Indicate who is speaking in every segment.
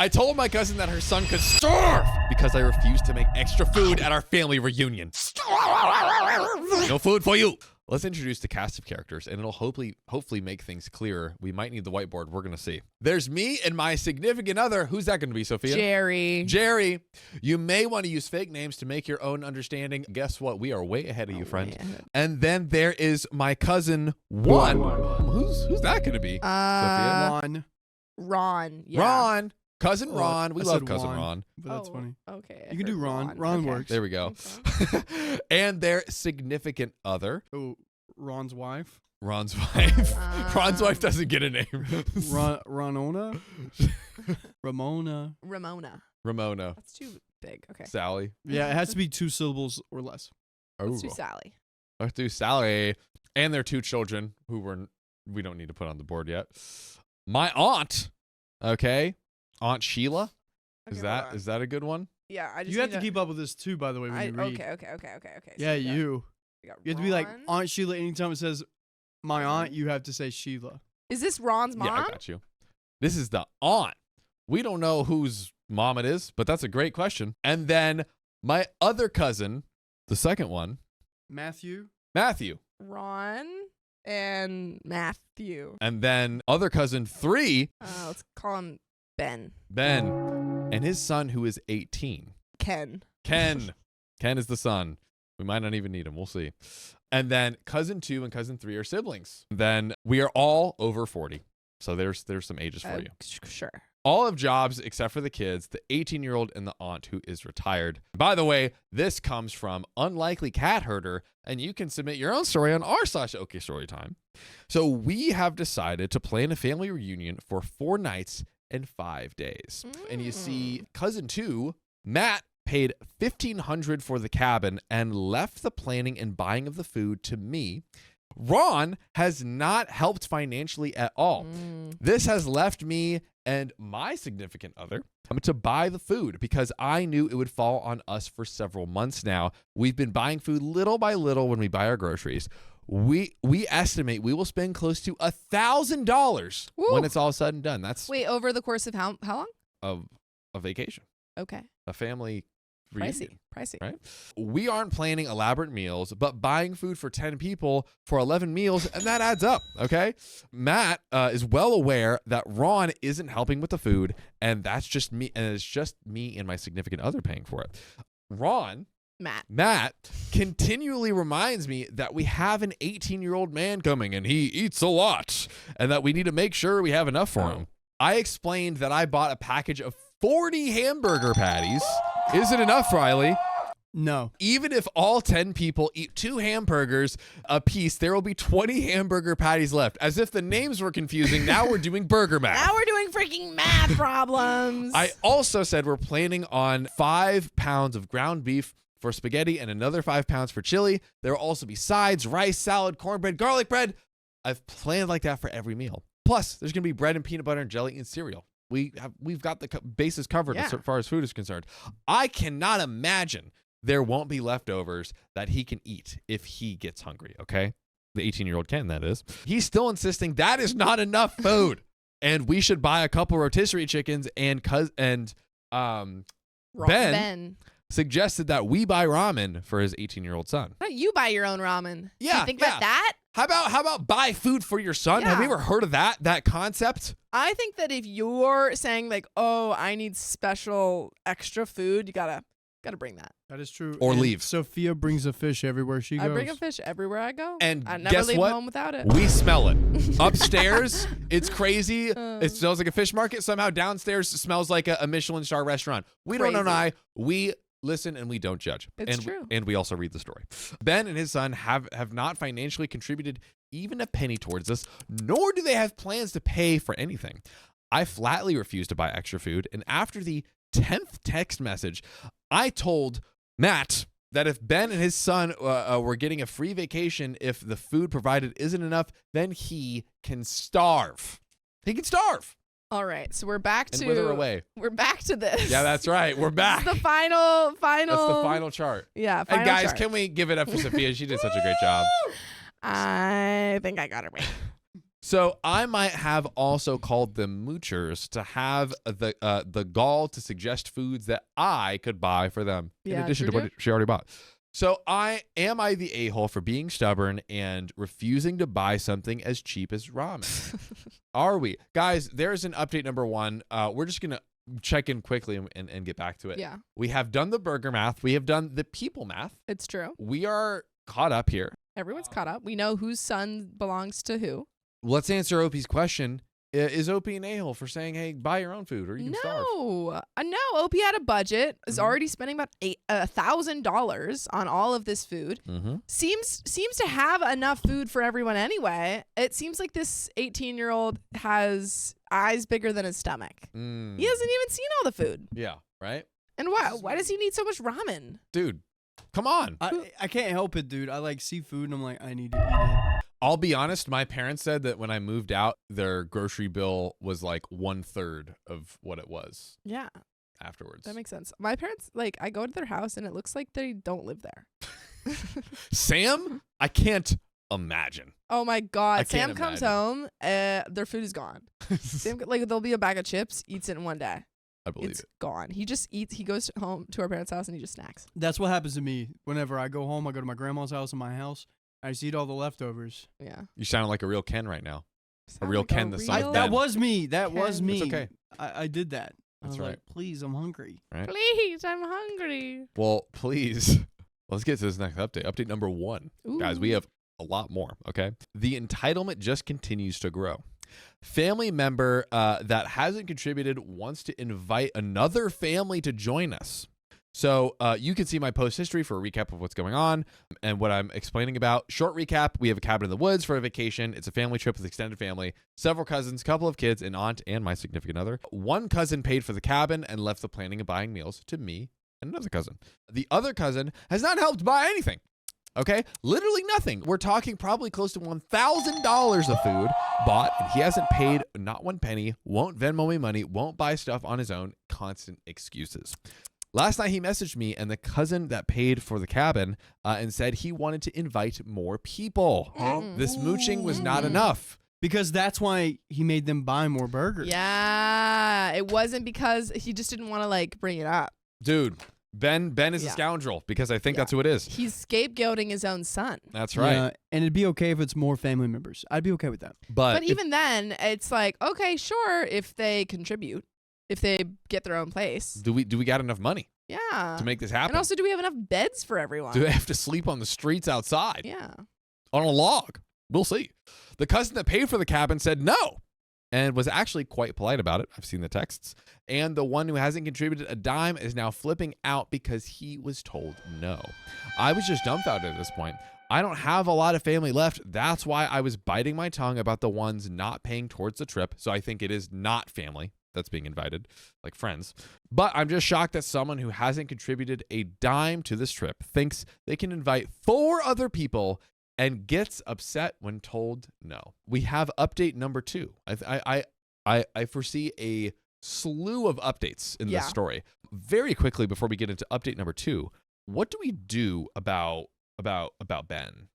Speaker 1: I told my cousin that her son could starve because I refused to make extra food at our family reunion. No food for you. Let's introduce the cast of characters, and it'll hopefully make things clearer. We might need the whiteboard. We're going to see. There's me and my significant other. Who's that going to be, Sophia?
Speaker 2: Jerry.
Speaker 1: You may want to use fake names to make your own understanding. Guess what? We are way ahead of you, friend. And then there is my cousin, Juan. Who's that going to be, Sophia?
Speaker 3: Ron. Yeah.
Speaker 1: Ron. Cousin Ron. We love Cousin Ron.
Speaker 4: But that's funny.
Speaker 3: Okay.
Speaker 4: You can do Ron. Ron works.
Speaker 1: There we go. And their significant other.
Speaker 4: Oh, Ron's wife.
Speaker 1: Ron's wife. Ron's wife doesn't get a name.
Speaker 4: Ramona.
Speaker 3: That's too big. Okay.
Speaker 1: Sally.
Speaker 4: Yeah, it has to be 2 syllables or less.
Speaker 3: Let's do Sally.
Speaker 1: Let's do Sally. And their 2 children who we don't need to put on the board yet. My aunt. Okay. Aunt Sheila. Is that a good one?
Speaker 3: Yeah, I just
Speaker 4: you have to keep up with this too, by the way, when you read.
Speaker 3: Okay.
Speaker 4: Yeah,
Speaker 3: so
Speaker 4: you have to be like Aunt Sheila. Anytime it says my aunt, you have to say Sheila.
Speaker 3: Is this Ron's mom?
Speaker 1: Yeah, I got you. This is the aunt. We don't know whose mom it is, but that's a great question. And then my other cousin, the second one.
Speaker 4: Matthew.
Speaker 3: Ron and Matthew.
Speaker 1: And then other cousin 3.
Speaker 3: Let's call him Ben.
Speaker 1: And his son, who is 18.
Speaker 3: Ken.
Speaker 1: Ken is the son. We might not even need him. We'll see. And then cousin 2 and cousin 3 are siblings. Then we are all over 40. So there's some ages for you.
Speaker 3: Sure.
Speaker 1: All have jobs except for the kids, the 18-year-old and the aunt who is retired. By the way, this comes from Unlikely Cat Herder, and you can submit your own story on r/OKStorytime. So we have decided to plan a family reunion for 4 nights and 5 days. And you see, cousin 2, Matt, paid $1,500 for the cabin and left the planning and buying of the food to me. Ron has not helped financially at all. This has left me and my significant other to buy the food because I knew it would fall on us for several months now. We've been buying food little by little when we buy our groceries. We estimate we will spend close to $1,000 when it's all said and done. That's
Speaker 3: over the course of how long?
Speaker 1: Of a vacation.
Speaker 3: Okay.
Speaker 1: A family reunion.
Speaker 3: Pricey.
Speaker 1: Right? We aren't planning elaborate meals, but buying food for 10 people for 11 meals, and that adds up, okay? Matt is well aware that Ron isn't helping with the food, and that's just me, and it's just me and my significant other paying for it. Matt continually reminds me that we have an 18-year-old man coming, and he eats a lot, and that we need to make sure we have enough for him. I explained that I bought a package of 40 hamburger patties. Is it enough, Riley?
Speaker 4: No.
Speaker 1: Even if all 10 people eat 2 hamburgers a piece, there will be 20 hamburger patties left. As if the names were confusing, now we're doing burger math.
Speaker 3: Now we're doing freaking math problems.
Speaker 1: I also said we're planning on 5 pounds of ground beef for spaghetti and another 5 pounds for chili. There will also be sides, rice, salad, cornbread, garlic bread. I've planned like that for every meal. Plus, there's going to be bread and peanut butter and jelly and cereal. We've got the bases covered as far as food is concerned. I cannot imagine there won't be leftovers that he can eat if he gets hungry, okay? The 18-year-old can, that is. He's still insisting that is not enough food. And we should buy a couple rotisserie chickens Ben suggested that we buy ramen for his 18-year-old son.
Speaker 3: But you buy your own ramen.
Speaker 1: Yeah.
Speaker 3: You think about that?
Speaker 1: How about buy food for your son?
Speaker 3: Yeah.
Speaker 1: Have you ever heard of that concept?
Speaker 3: I think that if you're saying like, oh, I need special extra food, you gotta bring that.
Speaker 4: That is true.
Speaker 1: Or leave.
Speaker 4: Sophia brings a fish everywhere she goes.
Speaker 3: I bring a fish everywhere I go.
Speaker 1: And
Speaker 3: I never
Speaker 1: guess
Speaker 3: leave
Speaker 1: what?
Speaker 3: home without it.
Speaker 1: We smell it. Upstairs, it's crazy. It smells like a fish market. Somehow downstairs, it smells like a Michelin star restaurant. We don't deny. We listen and we don't judge.
Speaker 3: It's true.
Speaker 1: And we also read the story. Ben and his son have not financially contributed even a penny towards this, nor do they have plans to pay for anything. I flatly refuse to buy extra food, and after the 10th text message, I told Matt that if Ben and his son were getting a free vacation, if the food provided isn't enough, then he can starve. He can starve.
Speaker 3: All right, so we're back to
Speaker 1: wither away.
Speaker 3: We're back to this.
Speaker 1: Yeah, that's right. We're back.
Speaker 3: This is the final.
Speaker 1: That's the final chart.
Speaker 3: Yeah,
Speaker 1: and guys, can we give it up for Sophia? She did such a great job.
Speaker 3: I think I got it right.
Speaker 1: So I might have also called them moochers to have the gall to suggest foods that I could buy for them in
Speaker 3: Yeah,
Speaker 1: addition to what she already bought. So am I the a-hole for being stubborn and refusing to buy something as cheap as ramen? Are we? Guys, there's an update number 1. We're just going to check in quickly and get back to it.
Speaker 3: Yeah,
Speaker 1: We have done the burger math. We have done the people math.
Speaker 3: it's true.
Speaker 1: We are caught up here.
Speaker 3: Everyone's caught up. We know whose son belongs to who.
Speaker 1: Let's answer Opie's question. Is Opie an a-hole for saying, hey, buy your own food or you can starve?
Speaker 3: No, Opie had a budget, is
Speaker 1: Mhm.
Speaker 3: already spending about $1,000 on all of this food.
Speaker 1: Mm-hmm.
Speaker 3: Seems to have enough food for everyone anyway. It seems like this 18-year-old has eyes bigger than his stomach. He hasn't even seen all the food.
Speaker 1: Yeah, right?
Speaker 3: And why does he need so much ramen?
Speaker 1: Dude, come on.
Speaker 4: I can't help it, dude. I like seafood, and I'm like, I need to eat it.
Speaker 1: I'll be honest, my parents said that when I moved out, their grocery bill was like 1/3 of what it was
Speaker 3: Yeah,
Speaker 1: afterwards.
Speaker 3: that makes sense. My parents, like, I go to their house and it looks like they don't live there.
Speaker 1: Sam, I can't imagine.
Speaker 3: Oh my God.
Speaker 1: I
Speaker 3: Sam
Speaker 1: can't
Speaker 3: comes
Speaker 1: imagine.
Speaker 3: home, their food is gone. Sam, like, there'll be a bag of chips, eats it in one day.
Speaker 1: I believe
Speaker 3: It's
Speaker 1: it.
Speaker 3: gone. He just eats. He goes home to our parents' house and he just snacks.
Speaker 4: That's what happens to me. Whenever I go home, I go to my grandma's house and my house. I just eat all the leftovers.
Speaker 3: Yeah.
Speaker 1: You sound like a real Ken right now.
Speaker 3: Sound
Speaker 1: real
Speaker 3: like
Speaker 1: Ken the son of
Speaker 3: real-
Speaker 1: Ben.
Speaker 4: That was me. That was
Speaker 3: Ken.
Speaker 4: me.
Speaker 1: It's okay.
Speaker 4: I did that. I
Speaker 1: That's
Speaker 4: was
Speaker 1: right.
Speaker 4: like, please, I'm hungry.
Speaker 3: Please, I'm hungry.
Speaker 1: Well, please, let's get to this next update. Update number 1. Guys, we
Speaker 3: Ooh.
Speaker 1: have a lot more, okay? The entitlement just continues to grow. Family member that hasn't contributed wants to invite another family to join us. So you can see my post history for a recap of what's going on and what I'm explaining about. Short recap, we have a cabin in the woods for a vacation. It's a family trip with extended family, several cousins, couple of kids, an aunt, and my significant other. One cousin paid for the cabin and left the planning and buying meals to me and another cousin. The other cousin has not helped buy anything. Okay, literally nothing. We're talking probably close to $1,000 of food bought, and he hasn't paid not one penny, won't Venmo me money, won't buy stuff on his own, constant excuses. Last night he messaged me and the cousin that paid for the cabin and said he wanted to invite more people. This mooching was not enough.
Speaker 4: Because that's why he made them buy more burgers.
Speaker 3: Yeah. It wasn't because he just didn't want to, like, bring it up.
Speaker 1: Dude, Ben is a
Speaker 3: Yeah.
Speaker 1: scoundrel because I think
Speaker 3: Yeah.
Speaker 1: that's who it is.
Speaker 3: He's scapegoating his own son.
Speaker 1: That's right.
Speaker 4: Yeah, and it'd be okay if it's more family members. I'd be okay with that.
Speaker 3: But
Speaker 1: if-
Speaker 3: even then, it's like, okay, sure, if they contribute, if they get their own place.
Speaker 1: do we got enough money
Speaker 3: Yeah.
Speaker 1: to make this happen?
Speaker 3: And also, do we have enough beds for everyone?
Speaker 1: Do they have to sleep on the streets outside
Speaker 3: Yeah.
Speaker 1: on a log? We'll see. The cousin that paid for the cabin said no and was actually quite polite about it. I've seen the texts. And the one who hasn't contributed a dime is now flipping out because he was told no. I was just dumbfounded at this point. I don't have a lot of family left. That's why I was biting my tongue about the ones not paying towards the trip. So I think it is not family that's being invited, like friends. But I'm just shocked that someone who hasn't contributed a dime to this trip thinks they can invite 4 other people and gets upset when told no. We have update number 2. I foresee a slew of updates in
Speaker 3: Yeah.
Speaker 1: this story. Very quickly before we get into update number 2, what do we do about Ben?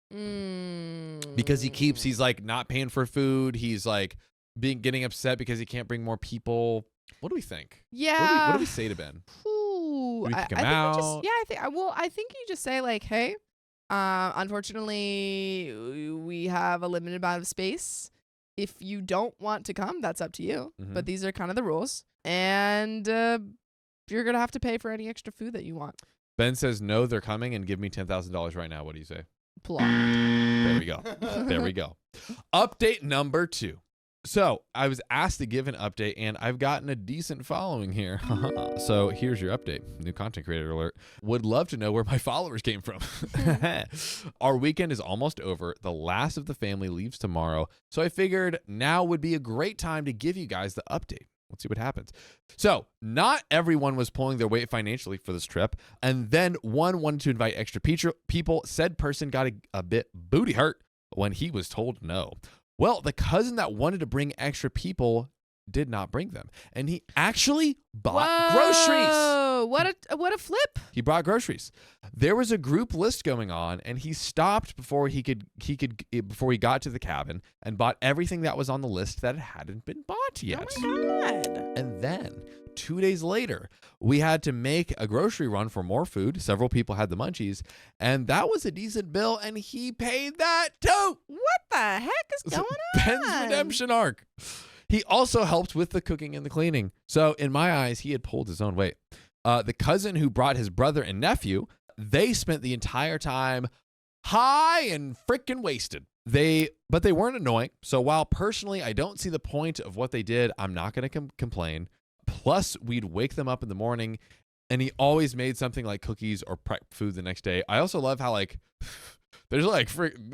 Speaker 1: Because he's like not paying for food. He's like getting upset because he can't bring more people. What do we think?
Speaker 3: Yeah.
Speaker 1: What do we say to Ben?
Speaker 3: Ooh,
Speaker 1: Do we kick him
Speaker 3: I think
Speaker 1: out?
Speaker 3: I think you just say, like, hey, unfortunately, we have a limited amount of space. If you don't want to come, that's up to you.
Speaker 1: Mhm.
Speaker 3: But these are kind of the rules, and you're gonna have to pay for any extra food that you want.
Speaker 1: Ben says no, they're coming, and give me $10,000 right now. What do you say?
Speaker 3: Plot.
Speaker 1: There we go. There we go. Update number 2. So I was asked to give an update, and I've gotten a decent following here. So here's your update. New content creator alert. Would love to know where my followers came from. Our weekend is almost over. The last of the family leaves tomorrow. So I figured now would be a great time to give you guys the update. Let's see what happens. So not everyone was pulling their weight financially for this trip. And then one wanted to invite extra people. Said person got a bit booty hurt when he was told no. Well, the cousin that wanted to bring extra people did not bring them. And he actually bought groceries.
Speaker 3: Oh, what a flip.
Speaker 1: He brought groceries. There was a group list going on, and he stopped before he got to the cabin and bought everything that was on the list that hadn't been bought yet.
Speaker 3: Oh my God.
Speaker 1: And then 2 days later, we had to make a grocery run for more food. Several people had the munchies, and that was a decent bill, and he paid that too.
Speaker 3: What the heck is going on?
Speaker 1: Ben's redemption arc. He also helped with the cooking and the cleaning. So in my eyes, he had pulled his own weight. The cousin who brought his brother and nephew, they spent the entire time high and freaking wasted. But they weren't annoying. So while personally I don't see the point of what they did, I'm not going to complain. Plus, we'd wake them up in the morning, and he always made something like cookies or prep food the next day. I also love how there's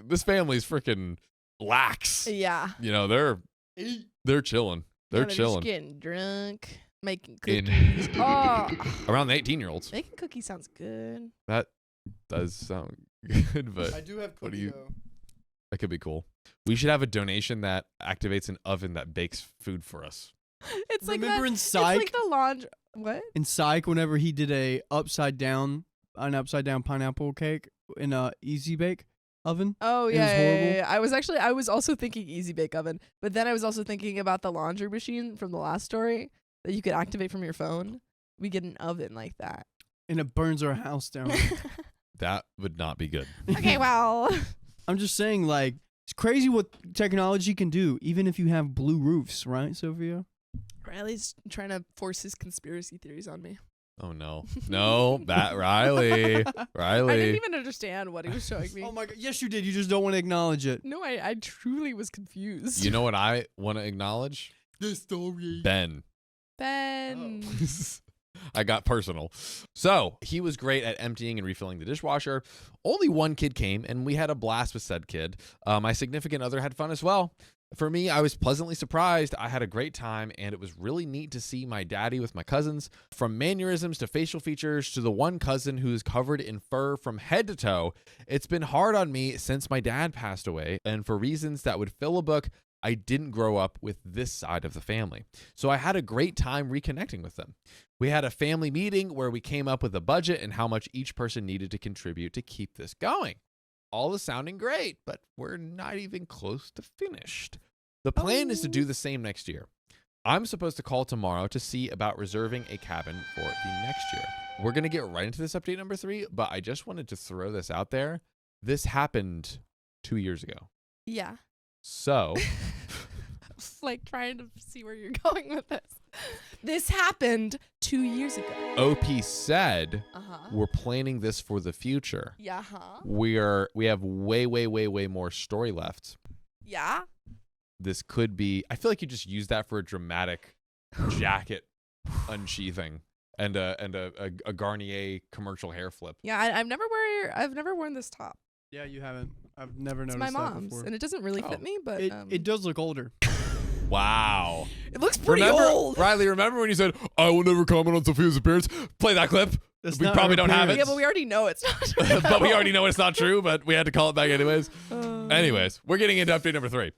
Speaker 1: this family's freaking lax.
Speaker 3: Yeah.
Speaker 1: You know, they're chilling. They're chilling.
Speaker 3: Just getting drunk, making cookies.
Speaker 1: Around the 18-year-olds.
Speaker 3: Making cookies sounds good.
Speaker 1: That does sound good, but
Speaker 4: I do have cookies.
Speaker 1: That could be cool. We should have a donation that activates an oven that bakes food for us.
Speaker 3: It's like
Speaker 4: Remember in
Speaker 3: It's
Speaker 4: Psych?
Speaker 3: like the laundry. What?
Speaker 4: In Psych, whenever he did an upside down pineapple cake in a Easy Bake oven.
Speaker 3: Oh
Speaker 4: It was horrible.
Speaker 3: yeah. I was also thinking Easy Bake Oven, but then I was also thinking about the laundry machine from the last story that you could activate from your phone. We get an oven like that.
Speaker 4: And it burns our house down.
Speaker 1: That would not be good.
Speaker 3: Okay, well.
Speaker 4: I'm just saying, like, it's crazy what technology can do, even if you have blue roofs, right, Sophia?
Speaker 3: Riley's trying to force his conspiracy theories on me.
Speaker 1: Oh no. No, that Riley.
Speaker 3: I didn't even understand what he was showing me.
Speaker 4: Oh my God. Yes, you did. You just don't want to acknowledge it.
Speaker 3: No, I truly was confused.
Speaker 1: You know what I want to acknowledge?
Speaker 4: The story.
Speaker 1: Ben.
Speaker 3: Ben.
Speaker 1: I got personal. So he was great at emptying and refilling the dishwasher. Only one kid came, and we had a blast with said kid. My significant other had fun as well. For me, I was pleasantly surprised. I had a great time, and it was really neat to see my daddy with my cousins. From mannerisms to facial features to the one cousin who's covered in fur from head to toe. It's been hard on me since my dad passed away, and for reasons that would fill a book, I didn't grow up with this side of the family. So I had a great time reconnecting with them. We had a family meeting where we came up with a budget and how much each person needed to contribute to keep this going. All is sounding great, but we're not even close to finished. The plan is to do the same next year. I'm supposed to call tomorrow to see about reserving a cabin for the next year. We're going to get right into this update number 3, but I just wanted to throw this out there. This happened 2 years ago.
Speaker 3: Yeah.
Speaker 1: So,
Speaker 3: Like trying to see where you're going with this. This happened 2 years ago.
Speaker 1: OP said
Speaker 3: Uh-huh.
Speaker 1: we're planning this for the future.
Speaker 3: Yeah, huh?
Speaker 1: We have way more story left.
Speaker 3: Yeah.
Speaker 1: This could be, I feel like you just use that for a dramatic jacket unsheathing and a Garnier commercial hair flip.
Speaker 3: Yeah, I've never worn this top.
Speaker 4: Yeah, you haven't. I've never
Speaker 3: It's
Speaker 4: noticed
Speaker 3: my
Speaker 4: that
Speaker 3: mom's,
Speaker 4: before.
Speaker 3: and it doesn't really fit me, but
Speaker 4: It does look older.
Speaker 1: Wow.
Speaker 3: it looks pretty
Speaker 1: Remember,
Speaker 3: old.
Speaker 1: Riley, remember when you said, I will never comment on Sophia's appearance? Play that clip.
Speaker 4: That's
Speaker 1: We
Speaker 4: not
Speaker 1: probably
Speaker 4: her
Speaker 1: don't have it.
Speaker 3: Yeah, but we already know it's not true.
Speaker 1: But we already know it's not true, but we had to call it back anyways. Anyways, we're getting into update number 3.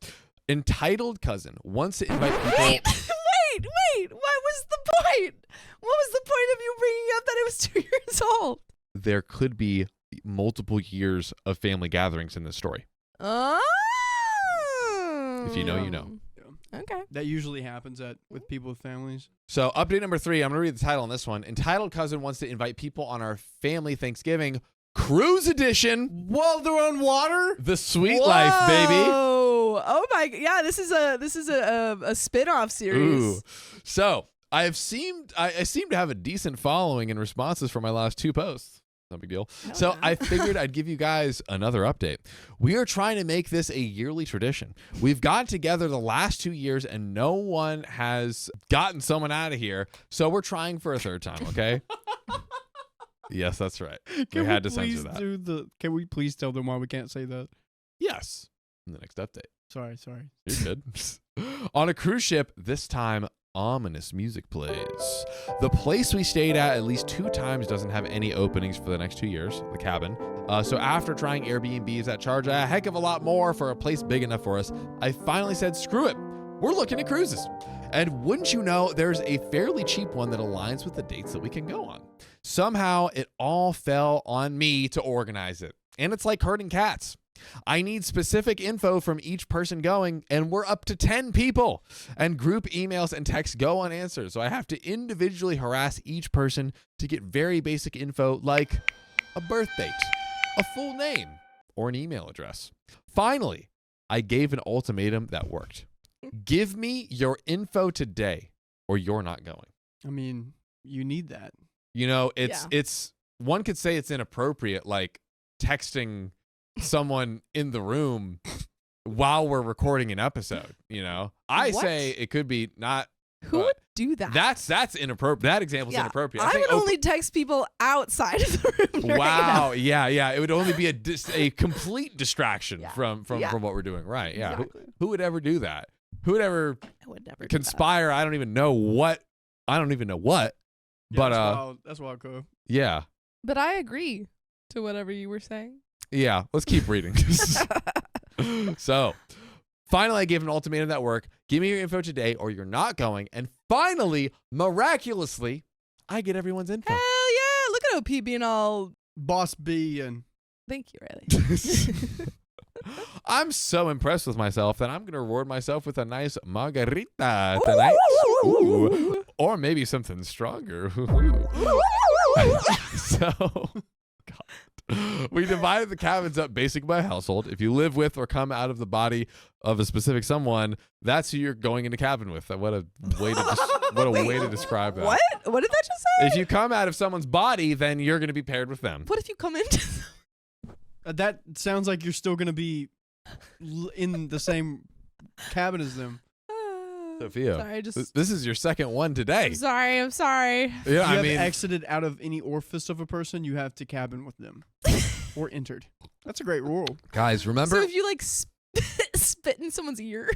Speaker 1: Entitled cousin wants to invite people.
Speaker 3: Wait. What was the point? What was the point of you bringing up that it was 2 years old?
Speaker 1: There could be multiple years of family gatherings in this story.
Speaker 3: Oh.
Speaker 1: If you know, you know.
Speaker 3: Okay.
Speaker 4: That usually happens with people with families.
Speaker 1: So update number 3, I'm going to read the title on this one. Entitled cousin wants to invite people on our family Thanksgiving cruise edition.
Speaker 4: Whoa, they're on water?
Speaker 1: The sweet life, baby.
Speaker 3: Oh my, yeah, this is a spin-off series.
Speaker 1: Ooh. So I seem to have a decent following and responses for my last 2 posts. No big deal.
Speaker 3: Hell
Speaker 1: So
Speaker 3: yeah.
Speaker 1: I figured I'd give you guys another update. We are trying to make this a yearly tradition. We've gotten together the last 2 years and no one has gotten someone out of here. So we're trying for a 3rd time, okay? Yes, that's right. We had to censor that.
Speaker 4: Can we please tell them why we can't say that?
Speaker 1: Yes. In the next update.
Speaker 4: Sorry.
Speaker 1: You're good. On a cruise ship, this time ominous music plays. The place we stayed at least 2 times doesn't have any openings for the next 2 years, the cabin. So after trying Airbnbs that charge a heck of a lot more for a place big enough for us, I finally said, screw it. We're looking at cruises. And wouldn't you know, there's a fairly cheap one that aligns with the dates that we can go on. Somehow it all fell on me to organize it. And it's like herding cats. I need specific info from each person going, and we're up to 10 people. And group emails and texts go unanswered. So I have to individually harass each person to get very basic info like a birth date, a full name, or an email address. Finally, I gave an ultimatum that worked. Give me your info today or you're not going.
Speaker 4: I mean, you need that.
Speaker 1: You know, it's one could say it's inappropriate, like texting someone in the room while we're recording an episode, you know. I say it could be not.
Speaker 3: Who would do that?
Speaker 1: That's inappropriate. That example is inappropriate.
Speaker 3: I would only text people outside of the room.
Speaker 1: Wow. Yeah. It would only be a complete distraction from what we're doing. Right. Yeah.
Speaker 3: Exactly.
Speaker 1: Who would ever do that? Who would ever conspire? I don't even know what. But
Speaker 4: that's wild, cool.
Speaker 1: Yeah.
Speaker 3: But I agree to whatever you were saying.
Speaker 1: Yeah. Let's keep reading. So, finally, I gave an ultimatum that worked. Give me your info today or you're not going. And finally, miraculously, I get everyone's info.
Speaker 3: Hell yeah. Look at OP being all.
Speaker 4: Boss B and.
Speaker 3: Thank you, Riley.
Speaker 1: I'm so impressed with myself that I'm going to reward myself with a nice margarita tonight. Ooh. Or maybe something stronger. So, God. We divided the cabins up basically by household. If you live with or come out of the body of a specific someone, that's who you're going into cabin with. What a way to describe that.
Speaker 3: What? What did that just say?
Speaker 1: If you come out of someone's body, then you're going to be paired with them.
Speaker 3: What if you come into?
Speaker 4: That sounds like you're still gonna be in the same cabin as them.
Speaker 1: Sophia,
Speaker 3: sorry,
Speaker 1: this is your second one today.
Speaker 3: I'm sorry.
Speaker 1: Yeah,
Speaker 4: If you have
Speaker 1: mean,
Speaker 4: exited out of any orifice of a person, you have to cabin with them. Or entered. That's a great rule.
Speaker 1: Guys, remember?
Speaker 3: So if you like spit in someone's ear.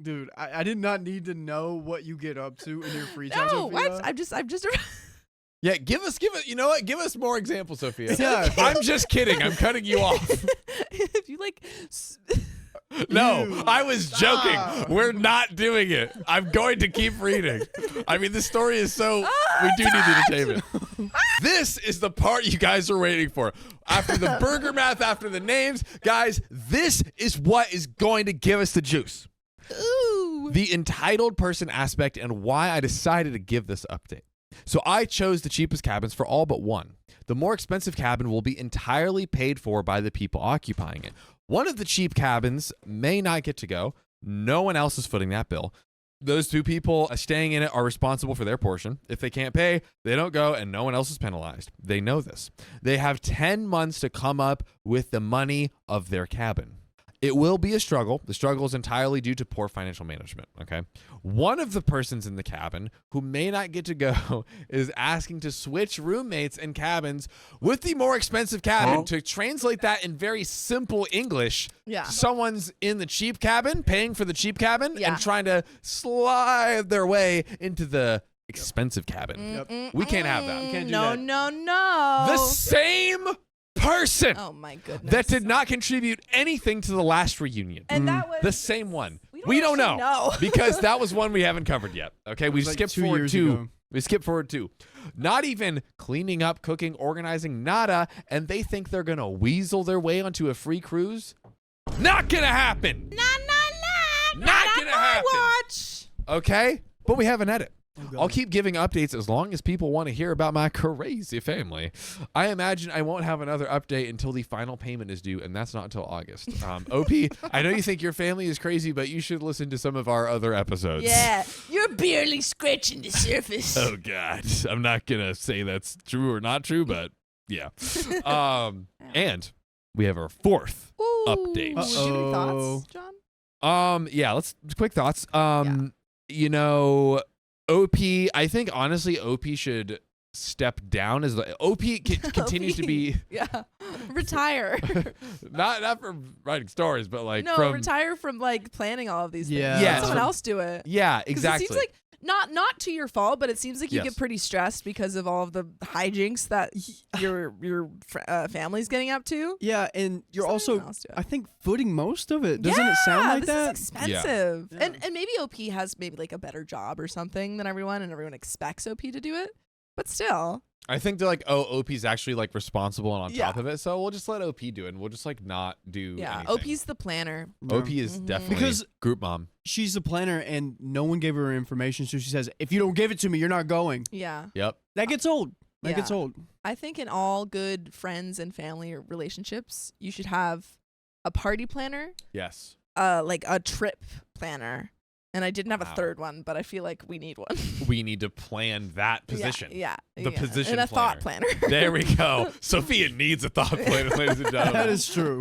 Speaker 4: Dude, I did not need to know what you get up to in your free time.
Speaker 3: No,
Speaker 4: Sophia.
Speaker 3: I'm just.
Speaker 1: Yeah, give us. You know what? Give us more examples, Sophia.
Speaker 4: Yeah.
Speaker 1: I'm just kidding. I'm cutting you off.
Speaker 3: If you like.
Speaker 1: No,
Speaker 4: Dude,
Speaker 1: I was
Speaker 4: stop.
Speaker 1: joking. We're not doing it. I'm going to keep reading. I mean, the story is so. We do need the entertainment. This is the part you guys are waiting for. After the burger math, after the names, guys, this is what is going to give us the juice.
Speaker 3: Ooh.
Speaker 1: The entitled person aspect and why I decided to give this update. So I chose the cheapest cabins for all but one. The more expensive cabin will be entirely paid for by the people occupying it. One of the cheap cabins may not get to go. No one else is footing that bill. Those two people staying in it are responsible for their portion. If they can't pay, they don't go and no one else is penalized. They know this. They have 10 months to come up with the money of their cabin. It will be a struggle. The struggle is entirely due to poor financial management, okay? One of the persons in the cabin who may not get to go is asking to switch roommates and cabins with the more expensive cabin. To translate that in very simple English, someone's in the cheap cabin, paying for the cheap cabin, and trying to slide their way into the expensive cabin. We can't have that. We can't do that.
Speaker 3: No.
Speaker 1: The same person
Speaker 3: my goodness.
Speaker 1: that did not contribute anything to the last reunion.
Speaker 3: And that was
Speaker 1: the same one.
Speaker 3: We
Speaker 1: don't
Speaker 3: actually
Speaker 1: know because that was one we haven't covered yet. Okay, we
Speaker 4: like
Speaker 1: skipped
Speaker 4: 2
Speaker 1: forward
Speaker 4: years
Speaker 1: two.
Speaker 4: ago.
Speaker 1: We skipped forward two. Not even cleaning up, cooking, organizing, nada, and they think they're gonna weasel their way onto a free cruise. Not gonna happen. Not gonna happen.
Speaker 3: Watch.
Speaker 1: Okay, but we have an edit.
Speaker 4: Oh,
Speaker 1: I'll keep giving updates as long as people want to hear about my crazy family. I imagine I won't have another update until the final payment is due, and that's not until August. OP, I know you think your family is crazy, but you should listen to some of our other episodes.
Speaker 3: Yeah, you're barely scratching the surface.
Speaker 1: Oh, God. I'm not going to say that's true or not true, but yeah. And we have our fourth update.
Speaker 3: Do you have any thoughts, John?
Speaker 1: Yeah, let's quick thoughts. You know, OP, I think honestly OP should step down as the OP continues to be
Speaker 3: retire.
Speaker 1: not from writing stories, but like
Speaker 3: retire from like planning all of these things.
Speaker 4: Yeah.
Speaker 3: Let someone else do it.
Speaker 1: Yeah, exactly.
Speaker 3: It seems like Not to your fault, but it seems like you
Speaker 1: Yes.
Speaker 3: get pretty stressed because of all of the hijinks that your family's getting up to.
Speaker 4: Yeah, and you're
Speaker 3: Just let
Speaker 4: also,
Speaker 3: everyone else do it.
Speaker 4: I think, footing most of it. Doesn't it sound like
Speaker 3: this
Speaker 4: that?
Speaker 3: is expensive.
Speaker 4: Yeah.
Speaker 3: And maybe OP has maybe like a better job or something than everyone, and everyone expects OP to do it. But still,
Speaker 1: I think they're like, oh, OP's actually like responsible and on
Speaker 3: Yeah.
Speaker 1: top of it, so we'll just let OP do it, and we'll just like not do anything.
Speaker 3: OP's the planner.
Speaker 1: OP is
Speaker 3: Mhm.
Speaker 1: definitely
Speaker 4: Because-
Speaker 1: group mom.
Speaker 4: She's the planner, and no one gave her information, so she says, if you don't give it to me, you're not going.
Speaker 3: Yeah.
Speaker 1: Yep.
Speaker 4: That gets old. That gets
Speaker 3: Yeah.
Speaker 4: old.
Speaker 3: I think in all good friends and family relationships, you should have a party planner,
Speaker 1: Yes.
Speaker 3: like a trip planner. And I didn't have a
Speaker 1: Wow.
Speaker 3: third one, but I feel like we need one.
Speaker 1: We need to plan that position.
Speaker 3: Yeah.
Speaker 1: The position
Speaker 3: and a thought planner.
Speaker 1: There we go. Sophia needs a thought planner, ladies and gentlemen.
Speaker 4: That is true.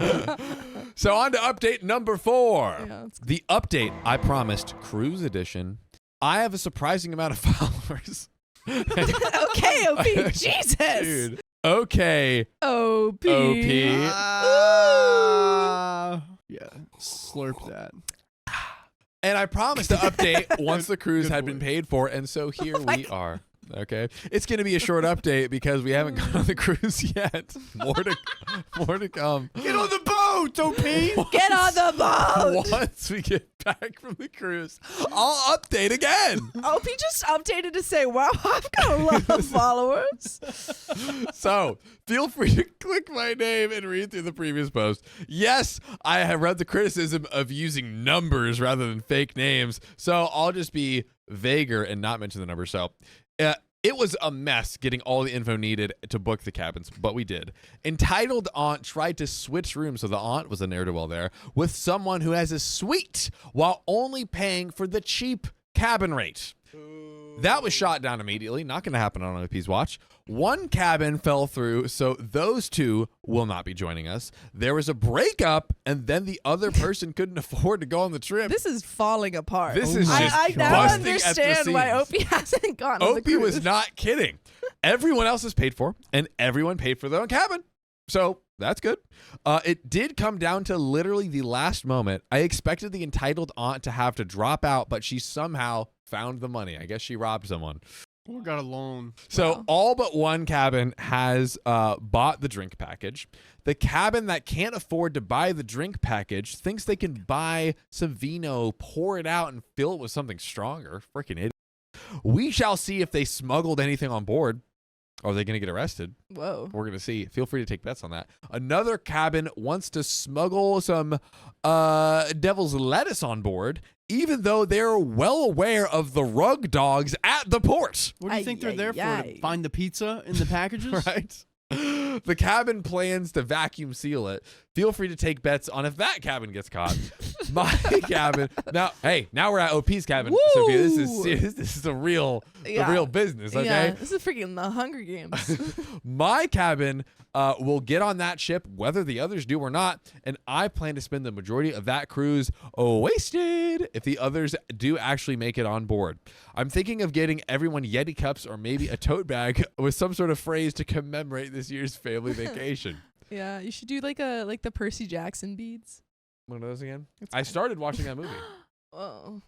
Speaker 1: So on to update number 4.
Speaker 3: Yeah, it's
Speaker 1: The update I promised, Cruise Edition. I have a surprising amount of followers.
Speaker 3: okay, OP. Jesus.
Speaker 1: Dude. Okay.
Speaker 3: OP.
Speaker 1: OP.
Speaker 4: Yeah, slurp that.
Speaker 1: And I promised to update once the cruise
Speaker 4: Good
Speaker 1: had
Speaker 4: boy.
Speaker 1: been paid for, and so here
Speaker 3: Oh my
Speaker 1: we are. Okay, it's going to be a short update because we haven't gone on the cruise yet. More to come.
Speaker 4: Get on the boat, OP!
Speaker 3: Get on the boat.
Speaker 1: Once we get back from the cruise, I'll update again.
Speaker 3: OP just updated to say, wow, I've got a lot of followers.
Speaker 1: So feel free to click my name and read through the previous post. Yes, I have read the criticism of using numbers rather than fake names, so I'll just be vaguer and not mention the numbers. So it was a mess getting all the info needed to book the cabins, but we did. Entitled Aunt tried to switch rooms, so the aunt was a ne'er-do-well there, with someone who has a suite while only paying for the cheap cabin rate. That was shot down immediately. Not going to happen on OP's watch. One cabin fell through, so those two will not be joining us. There was a breakup, and then the other person couldn't afford to go on the trip.
Speaker 3: This is falling apart.
Speaker 1: This is
Speaker 4: my
Speaker 1: just
Speaker 3: I now
Speaker 1: busting at the
Speaker 3: understand why OP
Speaker 1: seams.
Speaker 3: hasn't gone on the
Speaker 1: OP
Speaker 3: cruise.
Speaker 1: was not kidding. Everyone else is paid for, and everyone paid for their own cabin. So that's good. It did come down to literally the last moment. I expected the entitled aunt to have to drop out, but she somehow found the money. I guess she robbed someone.
Speaker 4: Or got a loan.
Speaker 1: So
Speaker 3: Wow.
Speaker 1: all but one cabin has bought the drink package. The cabin that can't afford to buy the drink package thinks they can buy some vino, pour it out, and fill it with something stronger. Freaking idiot. We shall see if they smuggled anything on board. Are they going to get arrested?
Speaker 3: Whoa.
Speaker 1: We're going to see. Feel free to take bets on that. Another cabin wants to smuggle some devil's lettuce on board, even though they're well aware of the rug dogs at the port.
Speaker 4: What do you think they're there for? To find the pizza in the packages?
Speaker 1: Right? The cabin plans to vacuum seal it. Feel free to take bets on if that cabin gets caught. My cabin. Now we're at OP's cabin.
Speaker 3: Woo!
Speaker 1: Sophia, this is serious. This is the real business, okay?
Speaker 3: Yeah, this is freaking the Hunger Games.
Speaker 1: My cabin will get on that ship whether the others do or not, and I plan to spend the majority of that cruise wasted if the others do actually make it on board. I'm thinking of getting everyone Yeti cups or maybe a tote bag with some sort of phrase to commemorate this year's family vacation.
Speaker 3: Yeah, you should do like the Percy Jackson beads.
Speaker 1: One of those again?
Speaker 3: It's
Speaker 1: I
Speaker 3: fine.
Speaker 1: started watching that movie.
Speaker 3: Oh.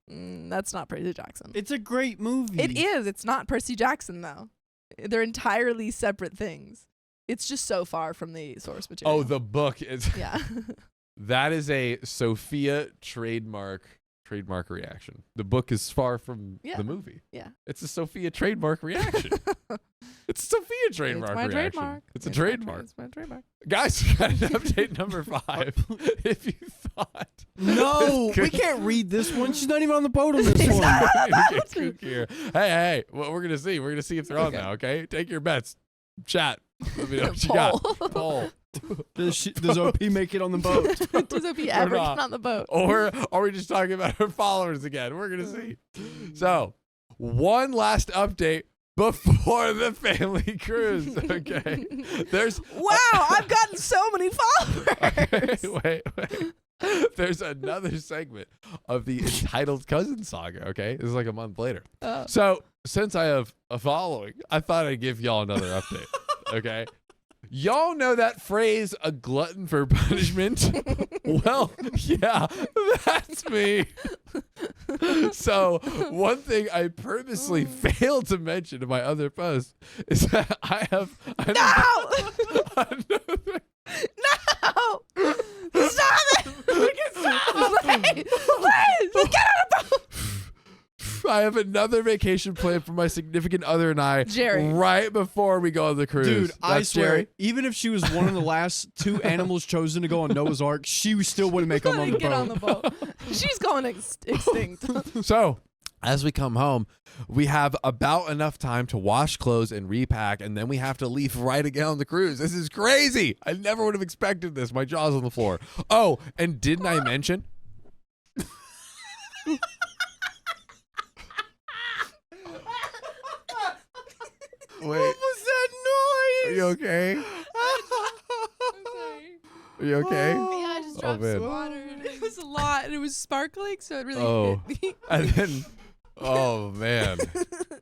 Speaker 3: That's not Percy Jackson.
Speaker 4: It's a great movie.
Speaker 3: It is. It's not Percy Jackson though. They're entirely separate things. It's just so far from the source material.
Speaker 1: Oh, the book is
Speaker 3: yeah.
Speaker 1: that is a Sophia trademark reaction. The book is far from
Speaker 3: Yeah.
Speaker 1: the movie.
Speaker 3: Yeah.
Speaker 1: It's a Sophia trademark reaction. It's a Sophia trademark
Speaker 3: It's my
Speaker 1: reaction.
Speaker 3: trademark.
Speaker 1: It's a
Speaker 3: my
Speaker 1: trademark.
Speaker 3: It's my trademark.
Speaker 1: Guys, we got an update number 5. If you thought
Speaker 4: No,
Speaker 1: this
Speaker 4: we
Speaker 1: could-
Speaker 4: can't read this one. She's not even on the boat on this
Speaker 3: It's
Speaker 4: one.
Speaker 3: not-
Speaker 1: Get kook here. Hey, what we're gonna see? We're gonna see if they're on
Speaker 3: Okay.
Speaker 1: now. Okay, take your bets. Chat. Let me know what you got. Poll.
Speaker 4: Does OP make it on the boat?
Speaker 3: Does OP ever
Speaker 1: not.
Speaker 3: get on the boat?
Speaker 1: Or are we just talking about her followers again? We're going to see. So, one last update before the family cruise. Okay. There's.
Speaker 3: Wow, I've gotten so many followers.
Speaker 1: Wait. There's another segment of the entitled cousin saga. Okay. This is like a month later.
Speaker 3: Oh.
Speaker 1: So, since I have a following, I thought I'd give y'all another update. Okay. Y'all know that phrase, a glutton for punishment? Well, yeah, that's me. So one thing I purposely failed to mention in my other post is that I have another.
Speaker 3: No! Stop it! Stop! Please! Please! Get on a boat!
Speaker 1: I have another vacation planned for my significant other and I
Speaker 3: Jerry.
Speaker 1: right before we go on the cruise.
Speaker 4: Dude, I
Speaker 1: That's
Speaker 4: swear,
Speaker 1: Jerry.
Speaker 4: even if she was one of the last 2 animals chosen to go on Noah's Ark, she still wouldn't make them on the
Speaker 3: Get
Speaker 4: boat.
Speaker 3: on the boat. She's going extinct.
Speaker 1: So, as we come home, we have about enough time to wash clothes and repack, and then we have to leave right again on the cruise. This is crazy. I never would have expected this. My jaw's on the floor. Oh, and didn't I mention? Wait.
Speaker 3: What was that noise?
Speaker 1: Are you okay? Are you okay?
Speaker 3: Yeah, I just dropped
Speaker 1: man.
Speaker 3: some water. It was a lot, and it was sparkling, so it really hit me.
Speaker 1: And then, oh man,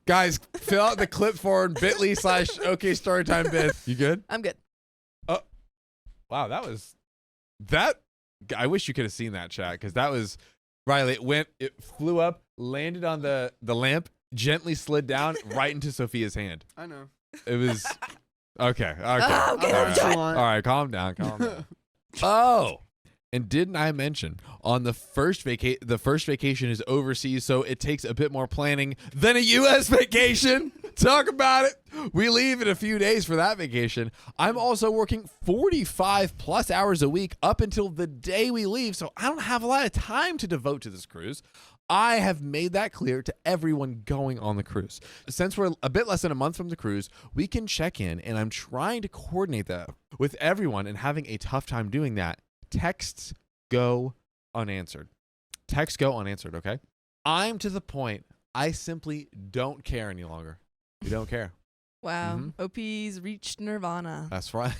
Speaker 1: guys, fill out the clip forward bit.ly/OK Storytime bit. You good?
Speaker 3: I'm good.
Speaker 1: Wow, that. I wish you could have seen that chat because that was Riley. It flew up, landed on the lamp, gently slid down right into Sophia's hand.
Speaker 4: I know.
Speaker 1: It was okay. Okay.
Speaker 3: Oh, okay,
Speaker 1: All
Speaker 3: let's
Speaker 1: right.
Speaker 3: do it.
Speaker 1: All right, calm down. Oh, and didn't I mention on the first vacation is overseas, so it takes a bit more planning than a U.S. vacation. Talk about it. We leave in a few days for that vacation. I'm also working 45 plus hours a week up until the day we leave, so I don't have a lot of time to devote to this cruise. I have made that clear to everyone going on the cruise. Since we're a bit less than a month from the cruise, we can check in, and I'm trying to coordinate that with everyone and having a tough time doing that. Texts go unanswered. Texts go unanswered, okay? I'm to the point I simply don't care any longer. We don't care.
Speaker 3: Wow. OP's reached nirvana.
Speaker 1: That's right.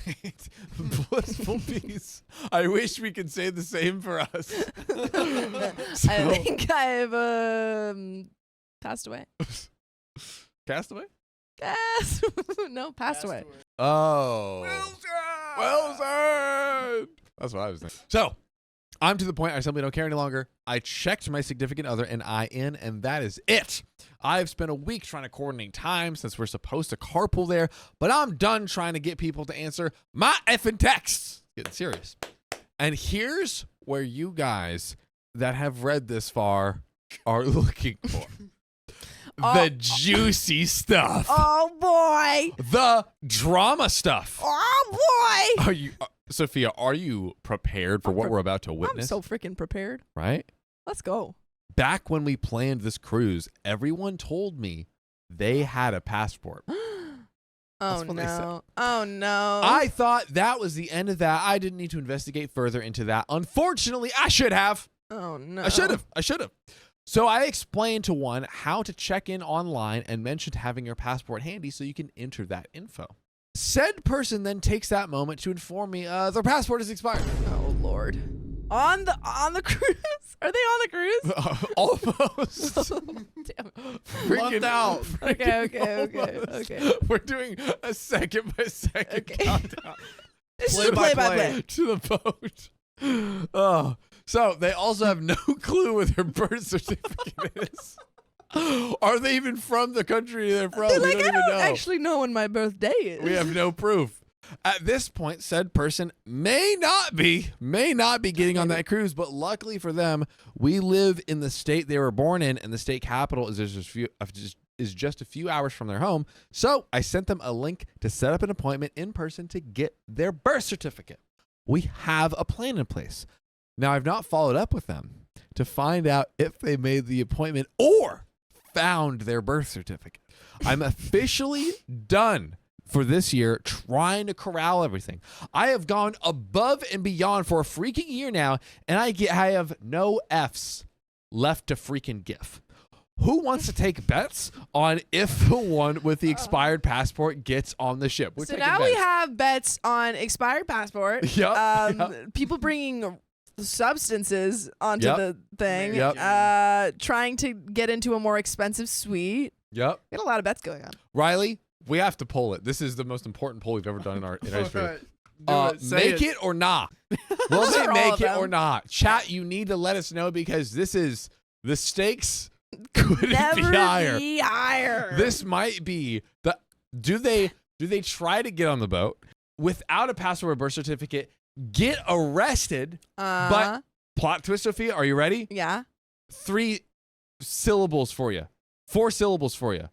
Speaker 1: Blissful peace. I wish we could say the same for us.
Speaker 3: I think I've passed away.
Speaker 1: Cast away?
Speaker 3: Yes. No, passed away.
Speaker 1: Oh. Wilson! That's what I was thinking. So, I'm to the point I simply don't care any longer. I checked my significant other and I in, and that is it. I've spent a week trying to coordinate time since we're supposed to carpool there, but I'm done trying to get people to answer my effing texts. Getting serious. And here's where you guys that have read this far are looking for. The juicy stuff.
Speaker 3: Oh, boy.
Speaker 1: The drama stuff.
Speaker 3: Oh, boy.
Speaker 1: Are you, Sophia, are you prepared for what we're about to
Speaker 3: I'm
Speaker 1: witness?
Speaker 3: so freaking prepared.
Speaker 1: Right?
Speaker 3: Let's go.
Speaker 1: Back when we planned this cruise, everyone told me they had a passport.
Speaker 3: Oh,
Speaker 1: what they said.
Speaker 3: no. Oh, no.
Speaker 1: I thought that was the end of that. I didn't need to investigate further into that. Unfortunately, I should have.
Speaker 3: Oh, no.
Speaker 1: I should have. So I explained to one how to check in online and mentioned having your passport handy so you can enter that info. Said person then takes that moment to inform me their passport is expired.
Speaker 3: Oh, Lord. On the cruise? Are they on the cruise?
Speaker 1: Almost.
Speaker 3: Damn.
Speaker 1: Freaking
Speaker 4: out.
Speaker 3: Okay.
Speaker 1: We're doing a second by second countdown
Speaker 3: This
Speaker 4: Play
Speaker 3: is a
Speaker 4: by
Speaker 3: play-by-play.
Speaker 1: to the boat. Oh, so they also have no clue what their birth certificate is. Are they even from the country they're from?
Speaker 3: They're
Speaker 1: We
Speaker 3: like,
Speaker 1: don't
Speaker 3: I
Speaker 1: even
Speaker 3: don't
Speaker 1: know.
Speaker 3: actually know when my birthday is.
Speaker 1: We have no proof. At this point, said person may not be getting on that cruise, but luckily for them, we live in the state they were born in, and the state capital is just a few hours from their home. So I sent them a link to set up an appointment in person to get their birth certificate. We have a plan in place. Now, I've not followed up with them to find out if they made the appointment or found their birth certificate. I'm officially done for this year trying to corral everything. I have gone above and beyond for a freaking year now, and I have no F's left to freaking give. Who wants to take bets on if the one with the expired passport gets on the ship? We're
Speaker 3: So
Speaker 1: taking
Speaker 3: now
Speaker 1: bets.
Speaker 3: we have bets on expired passport.
Speaker 1: Yep.
Speaker 3: People bringing substances onto
Speaker 1: Yep.
Speaker 3: the thing.
Speaker 1: Yep.
Speaker 3: Trying to get into a more expensive suite.
Speaker 1: Yep.
Speaker 3: Got a lot of bets going on.
Speaker 1: Riley, We have to poll it. This is the most important poll we've ever done in our history.
Speaker 4: Make
Speaker 1: it or not? Will
Speaker 3: Those
Speaker 1: they
Speaker 3: are all
Speaker 1: make
Speaker 3: of
Speaker 1: it
Speaker 3: them.
Speaker 1: or not? Chat, you need to let us know because this is the stakes couldn't
Speaker 3: Never
Speaker 1: be higher.
Speaker 3: be higher.
Speaker 1: This might be the. Do they try to get on the boat without a passport or birth certificate, get arrested? But plot twist, Sophia, are you ready?
Speaker 3: yeah.
Speaker 1: 3 syllables for you. 4 syllables for you.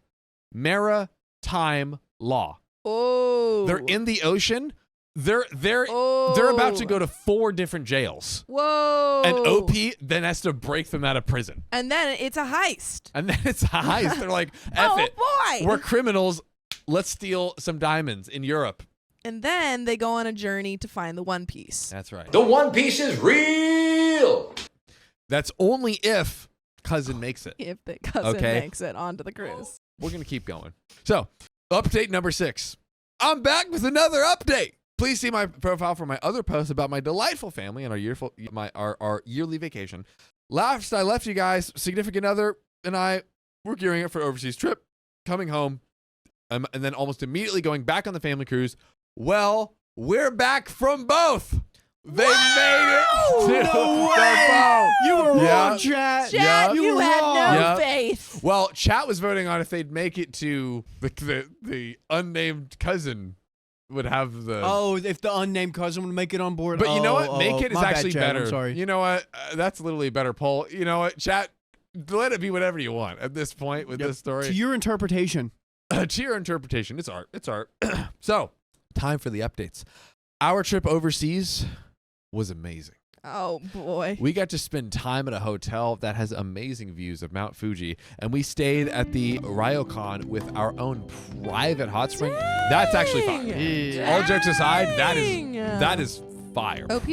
Speaker 1: Maritime law.
Speaker 3: Oh.
Speaker 1: They're in the ocean. They're about to go to 4 different jails.
Speaker 3: Whoa.
Speaker 1: And OP then has to break them out of prison.
Speaker 3: And then it's a heist.
Speaker 1: And then it's a heist. They're like, F
Speaker 3: Oh
Speaker 1: it.
Speaker 3: boy.
Speaker 1: We're criminals. Let's steal some diamonds in Europe.
Speaker 3: And then they go on a journey to find the One Piece.
Speaker 1: That's right.
Speaker 2: The One Piece is real.
Speaker 1: That's only if cousin makes it.
Speaker 3: If the cousin
Speaker 1: Okay.
Speaker 3: makes it onto the cruise.
Speaker 1: We're going to keep going. So, update number 6. I'm back with another update. Please see my profile for my other posts about my delightful family and our yearly vacation. Last I left you guys, significant other and I were gearing up for an overseas trip, coming home, and then almost immediately going back on the family cruise. Well, we're back from both. They made it to
Speaker 4: No
Speaker 1: the
Speaker 4: way.
Speaker 1: boat.
Speaker 4: You were
Speaker 1: Yeah.
Speaker 4: wrong, chat.
Speaker 3: Chad,
Speaker 1: Yeah.
Speaker 3: you
Speaker 4: were
Speaker 3: had
Speaker 4: wrong.
Speaker 3: no
Speaker 1: Yeah.
Speaker 3: faith.
Speaker 1: Well, chat was voting on if they'd make it to the unnamed cousin would have the.
Speaker 4: Oh, if the unnamed cousin would make it on board.
Speaker 1: But you know what?
Speaker 4: Oh,
Speaker 1: Make it is
Speaker 4: my bad,
Speaker 1: actually
Speaker 4: Chad,
Speaker 1: better.
Speaker 4: I'm sorry.
Speaker 1: You know what? That's literally a better poll. You know what? Chat, let it be whatever you want at this point with
Speaker 4: Yep.
Speaker 1: this story.
Speaker 4: To your interpretation.
Speaker 1: To your interpretation. It's art. It's art. So, time for the updates. Our trip overseas was amazing.
Speaker 3: Oh boy.
Speaker 1: We got to spend time at a hotel that has amazing views of Mount Fuji, and we stayed at the Ryokan with our own private hot spring. That's actually fun.
Speaker 4: Yeah.
Speaker 1: All jokes aside, that
Speaker 3: Dang.
Speaker 1: is fire.
Speaker 3: OP,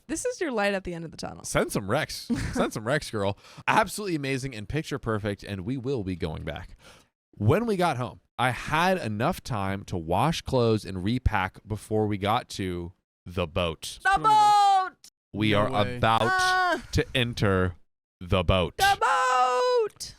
Speaker 3: this is your light at the end of the tunnel.
Speaker 1: Send some Rex. Send some Rex, girl. Absolutely amazing and picture perfect, and we will be going back. When we got home, I had enough time to wash clothes and repack before we got to the boat.
Speaker 3: The boat.
Speaker 1: We
Speaker 4: No
Speaker 1: are
Speaker 4: way.
Speaker 1: about to enter the boat.
Speaker 3: The boat.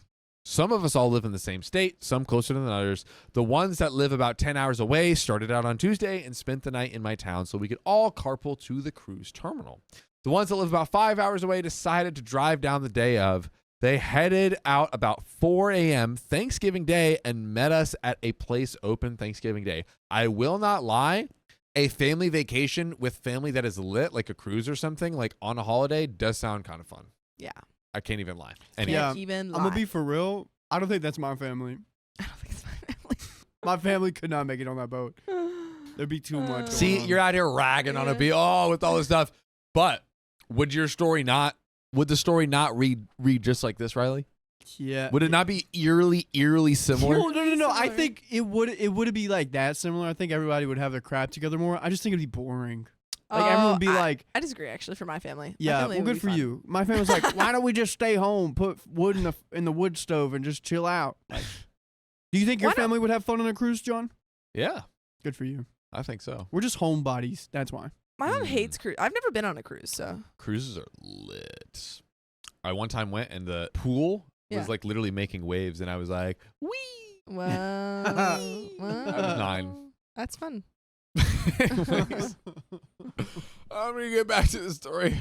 Speaker 1: Some of us all live in the same state, some closer than others. The ones that live about 10 hours away started out on Tuesday and spent the night in my town so we could all carpool to the cruise terminal. The ones that live about 5 hours away decided to drive down the day of. They headed out about 4 a.m. Thanksgiving Day and met us at a place open Thanksgiving Day. I will not lie. A family vacation with family that is lit, like a cruise or something, like on a holiday, does sound kind of fun.
Speaker 3: Yeah.
Speaker 1: I can't even lie.
Speaker 3: Can't
Speaker 1: Anyway,
Speaker 4: Yeah,
Speaker 3: even lie.
Speaker 4: I'm gonna be for real. I don't think that's my family.
Speaker 3: I don't think it's my family.
Speaker 4: My family could not make it on that boat. There'd be too much.
Speaker 1: see,
Speaker 4: going on.
Speaker 1: you're out here ragging on
Speaker 3: Yeah.
Speaker 1: it, be with all this stuff. But would the story not read just like this, Riley?
Speaker 4: Yeah.
Speaker 1: Would it not be eerily similar?
Speaker 4: No. I
Speaker 3: Similar.
Speaker 4: think it would be like that similar. I think everybody would have their crap together more. I just think it'd be boring. Like everyone would be like,
Speaker 3: I disagree actually for my family. My
Speaker 4: yeah,
Speaker 3: family
Speaker 4: well,
Speaker 3: would
Speaker 4: good
Speaker 3: be
Speaker 4: for
Speaker 3: fun.
Speaker 4: you. My family's like, why don't we just stay home, put wood in the wood stove, and just chill out? Like, do you think your
Speaker 3: Why not?
Speaker 4: family would have fun on a cruise, John?
Speaker 1: Yeah,
Speaker 4: Good for you.
Speaker 1: I think so.
Speaker 4: We're just homebodies. That's why.
Speaker 3: My mom hates cruise. I've never been on a cruise, so
Speaker 1: Cruises are lit. I one time went and the pool
Speaker 3: Yeah.
Speaker 1: was like literally making waves, and I was like, "Wee!"
Speaker 3: wow.
Speaker 1: I was 9.
Speaker 3: That's fun.
Speaker 1: Anyways, I'm gonna get back to the story.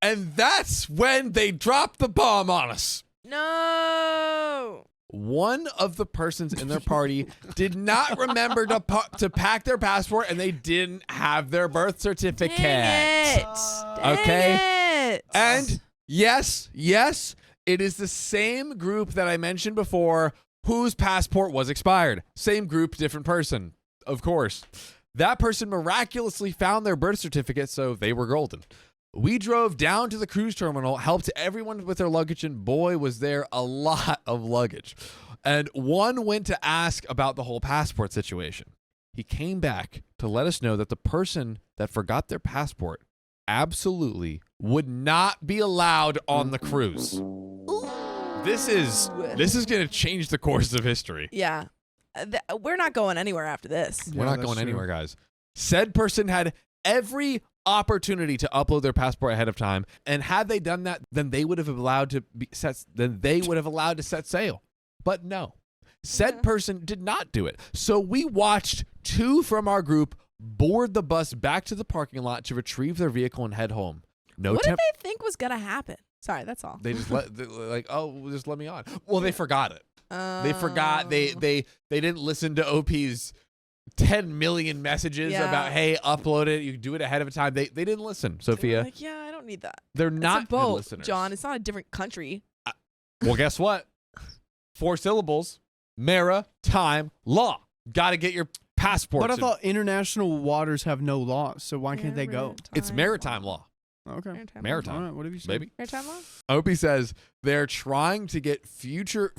Speaker 1: And that's when they dropped the bomb on us.
Speaker 3: No.
Speaker 1: One of the persons in their party did not remember to pack their passport, and they didn't have their birth certificate.
Speaker 3: Dang it.
Speaker 1: Okay.
Speaker 3: Dang it.
Speaker 1: And yes, it is the same group that I mentioned before whose passport was expired. Same group, different person, of course. That person miraculously found their birth certificate, so they were golden. We drove down to the cruise terminal, helped everyone with their luggage, and boy, was there a lot of luggage. And one went to ask about the whole passport situation. He came back to let us know that the person that forgot their passport absolutely would not be allowed on the cruise. This is going to change the course of history.
Speaker 3: Yeah. We're not going anywhere after this.
Speaker 1: We're not
Speaker 4: that's
Speaker 1: going
Speaker 4: true.
Speaker 1: anywhere, guys. Said person had every opportunity to upload their passport ahead of time, and had they done that, then they would have allowed to set sail. But no, Said person did not do it. So we watched 2 from our group board the bus back to the parking lot to retrieve their vehicle and head home.
Speaker 3: What did they think was gonna happen? Sorry, that's all.
Speaker 1: They just just let me on. Well, they forgot it. They forgot. They didn't listen to OP's 10 million messages about, hey, upload it. You can do it ahead of time. They didn't listen, Sophia.
Speaker 3: Like, yeah, I don't need that.
Speaker 1: They're
Speaker 3: It's
Speaker 1: not
Speaker 3: a boat,
Speaker 1: good listeners.
Speaker 3: John. It's not a different country.
Speaker 1: Well, guess what? 4 syllables. Maritime law. Got to get your passports.
Speaker 4: But I thought international waters have no laws, so why can't they go?
Speaker 1: It's maritime law.
Speaker 4: Okay.
Speaker 1: Maritime.
Speaker 4: All right, what have you said?
Speaker 1: Baby.
Speaker 3: Maritime law?
Speaker 1: Opie says they're trying to get future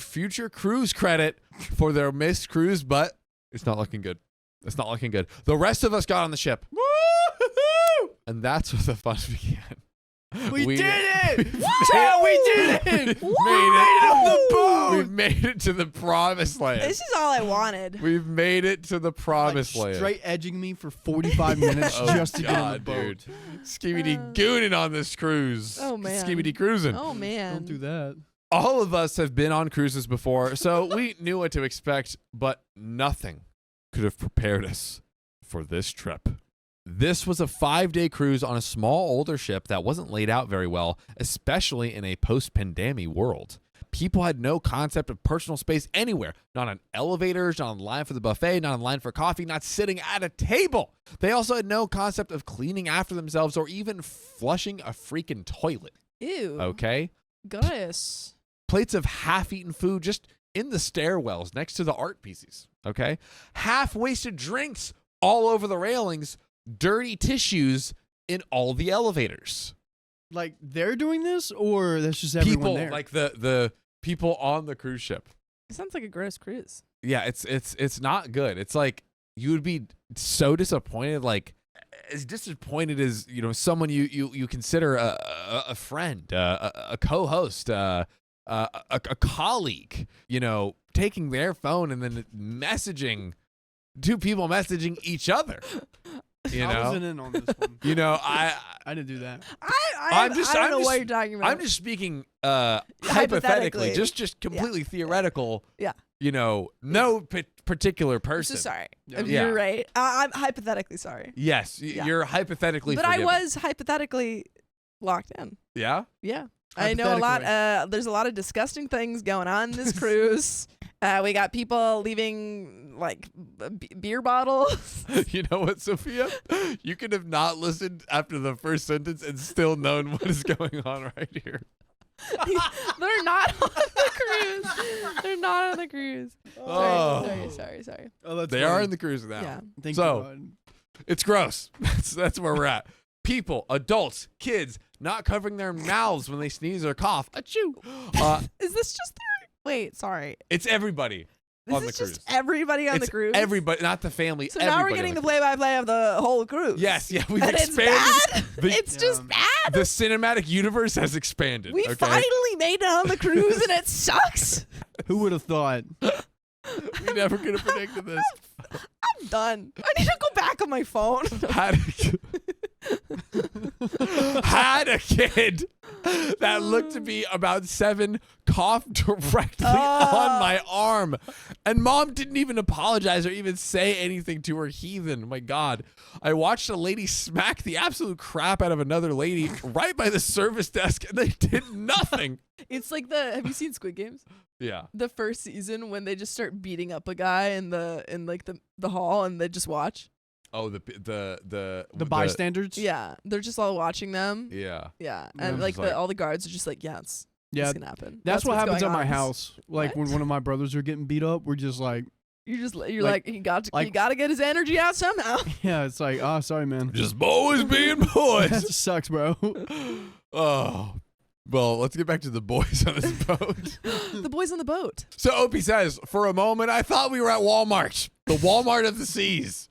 Speaker 1: cruise credit for their missed cruise, but it's not looking good. It's not looking good. The rest of us got on the ship. Woo-hoo! And that's where the fun began.
Speaker 4: We did it!
Speaker 1: Yeah,
Speaker 4: we did it!
Speaker 1: Made it
Speaker 4: on the boat!
Speaker 1: We've made it to the promised land.
Speaker 3: This is all I wanted.
Speaker 1: We've made it to the promised land.
Speaker 4: Straight edging me for 45 minutes
Speaker 1: Oh,
Speaker 4: just to get on the
Speaker 1: God,
Speaker 4: boat.
Speaker 1: dude. Skibidi gooning on this cruise.
Speaker 3: Oh, man.
Speaker 1: Skibidi cruising.
Speaker 3: Oh, man.
Speaker 4: Don't do that.
Speaker 1: All of us have been on cruises before, so we knew what to expect, but nothing could have prepared us for this trip. This was a 5-day cruise on a small, older ship that wasn't laid out very well, especially in a post-pandemic world. People had no concept of personal space anywhere, not on elevators, not on line for the buffet, not on line for coffee, not sitting at a table. They also had no concept of cleaning after themselves or even flushing a freaking toilet.
Speaker 3: Ew.
Speaker 1: Okay?
Speaker 3: Goddess.
Speaker 1: Plates of half-eaten food just in the stairwells next to the art pieces. Okay? Half-wasted drinks all over the railings. Dirty tissues in all the elevators.
Speaker 4: Like, they're doing this, or that's just everyone
Speaker 1: People
Speaker 4: there?
Speaker 1: like the people on the cruise ship.
Speaker 3: It sounds like a gross cruise.
Speaker 1: Yeah, it's not good. It's like you would be so disappointed, like as disappointed as someone you consider a friend, a co-host, a colleague. Taking their phone and then messaging 2 people messaging each other.
Speaker 4: I wasn't in on this one.
Speaker 1: I
Speaker 4: didn't do that.
Speaker 3: I don't know what you're talking about.
Speaker 1: I'm just speaking hypothetically, just completely theoretical.
Speaker 3: Yeah.
Speaker 1: No particular person.
Speaker 3: I'm so sorry.
Speaker 4: Yeah.
Speaker 3: You're right. I'm hypothetically sorry.
Speaker 1: Yes, you're hypothetically
Speaker 3: But
Speaker 1: forgiven.
Speaker 3: I was hypothetically locked in.
Speaker 1: Yeah?
Speaker 3: Yeah. I know a lot. There's a lot of disgusting things going on in this cruise. We got people leaving like beer bottles.
Speaker 1: You know what, Sophia? You could have not listened after the first sentence and still known what is going on right here.
Speaker 3: They're not on the cruise. They're not on the cruise.
Speaker 1: Oh.
Speaker 3: Sorry.
Speaker 4: Oh, that's
Speaker 1: They
Speaker 4: funny.
Speaker 1: are in the cruise now.
Speaker 3: Yeah.
Speaker 4: Thank
Speaker 1: So-
Speaker 4: God.
Speaker 1: It's gross. That's where we're at. People, adults, kids, not covering their mouths when they sneeze or cough. Achoo.
Speaker 3: Is this just their... Wait, sorry.
Speaker 1: It's everybody
Speaker 3: This
Speaker 1: on the
Speaker 3: is
Speaker 1: cruise.
Speaker 3: just everybody on
Speaker 1: It's
Speaker 3: the cruise?
Speaker 1: everybody, not the family.
Speaker 3: So now we're
Speaker 1: everybody
Speaker 3: getting
Speaker 1: on
Speaker 3: the
Speaker 1: cruise.
Speaker 3: play-by-play of the whole cruise.
Speaker 1: Yes, yeah, we've
Speaker 3: And it's
Speaker 1: expanded.
Speaker 3: bad?
Speaker 1: The,
Speaker 3: It's just bad?
Speaker 1: the cinematic universe has expanded.
Speaker 3: We
Speaker 1: okay?
Speaker 3: finally made it on the cruise and it sucks.
Speaker 4: Who would have thought?
Speaker 1: We never could have predicted this.
Speaker 3: I'm done. I need to go back on my phone.
Speaker 1: Had a kid that looked to be about 7 cough directly on my arm, and mom didn't even apologize or even say anything to her heathen. My God, I watched a lady smack the absolute crap out of another lady right by the service desk, and they did nothing.
Speaker 3: It's like have you seen Squid Games?
Speaker 1: Yeah.
Speaker 3: The first season when they just start beating up a guy in the hall and they just watch.
Speaker 1: Oh, the
Speaker 4: bystanders?
Speaker 3: Yeah, they're just all watching them.
Speaker 1: Yeah.
Speaker 3: Yeah,
Speaker 1: Yeah.
Speaker 3: and like
Speaker 1: Just like-
Speaker 3: all the guards are just like, yeah, it's gonna happen.
Speaker 4: That's what
Speaker 3: what's
Speaker 4: happens
Speaker 3: going
Speaker 4: at my
Speaker 3: on.
Speaker 4: house. Like when
Speaker 3: What?
Speaker 4: one of my brothers are getting beat up, we're just like,
Speaker 3: You're
Speaker 4: Like-
Speaker 3: like you got
Speaker 4: like-
Speaker 3: to get his energy out somehow.
Speaker 4: yeah, it's like, oh, sorry, man.
Speaker 1: Just boys being
Speaker 4: That
Speaker 1: boys.
Speaker 4: just sucks, bro.
Speaker 1: Oh. Well, let's get back to the boys on this boat.
Speaker 3: The boys on the boat.
Speaker 1: So Opie says, for a moment, I thought we were at Walmart, the Walmart of the seas.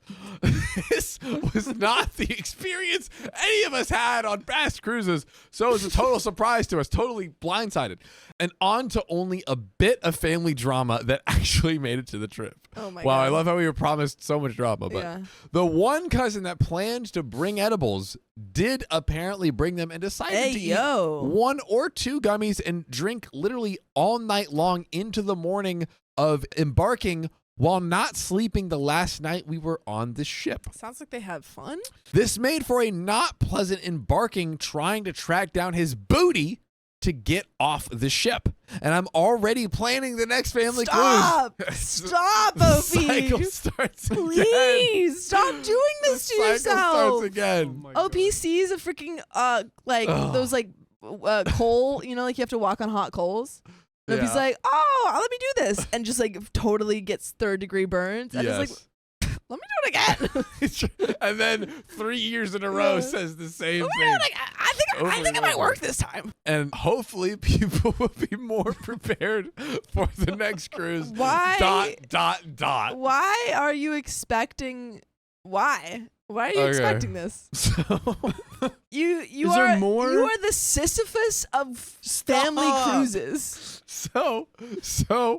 Speaker 1: This was not the experience any of us had on past cruises, so it was a total surprise to us, totally blindsided. And on to only a bit of family drama that actually made it to the trip.
Speaker 3: Oh my
Speaker 1: Wow,
Speaker 3: god.
Speaker 1: I love how we were promised so much drama, but
Speaker 3: Yeah.
Speaker 1: the one cousin that planned to bring edibles did apparently bring them and decided
Speaker 3: Hey
Speaker 1: to
Speaker 3: yo.
Speaker 1: eat 1 or 2 gummies and drink literally all night long into the morning of embarking while not sleeping the last night we were on the ship.
Speaker 3: Sounds like they had fun.
Speaker 1: This made for a not pleasant embarking trying to track down his booty to get off the ship. And I'm already planning the next family cruise.
Speaker 3: Stop,
Speaker 1: The
Speaker 3: OP.
Speaker 1: cycle starts again.
Speaker 3: Please stop doing this to
Speaker 1: The cycle
Speaker 3: yourself.
Speaker 1: starts again.
Speaker 4: my
Speaker 3: OP sees a freaking those coal, like you have to walk on hot coals. And
Speaker 1: Yeah.
Speaker 3: he's like, oh, let me do this, and just like totally gets 3rd-degree burns, and
Speaker 1: Yes.
Speaker 3: it's like, let me do it again.
Speaker 1: And then 3 years in a row says the same
Speaker 3: Let me do
Speaker 1: thing.
Speaker 3: it again. I
Speaker 1: Over
Speaker 3: think
Speaker 1: and
Speaker 3: it might
Speaker 1: over.
Speaker 3: work this time.
Speaker 1: And hopefully people will be more prepared for the next cruise.
Speaker 3: Why?
Speaker 1: Dot.
Speaker 3: Why are you expecting? Why? Why are you
Speaker 1: Okay.
Speaker 3: expecting this?
Speaker 1: So
Speaker 3: You
Speaker 4: Is
Speaker 3: are
Speaker 4: there more?
Speaker 3: You are the Sisyphus of family cruises.
Speaker 1: so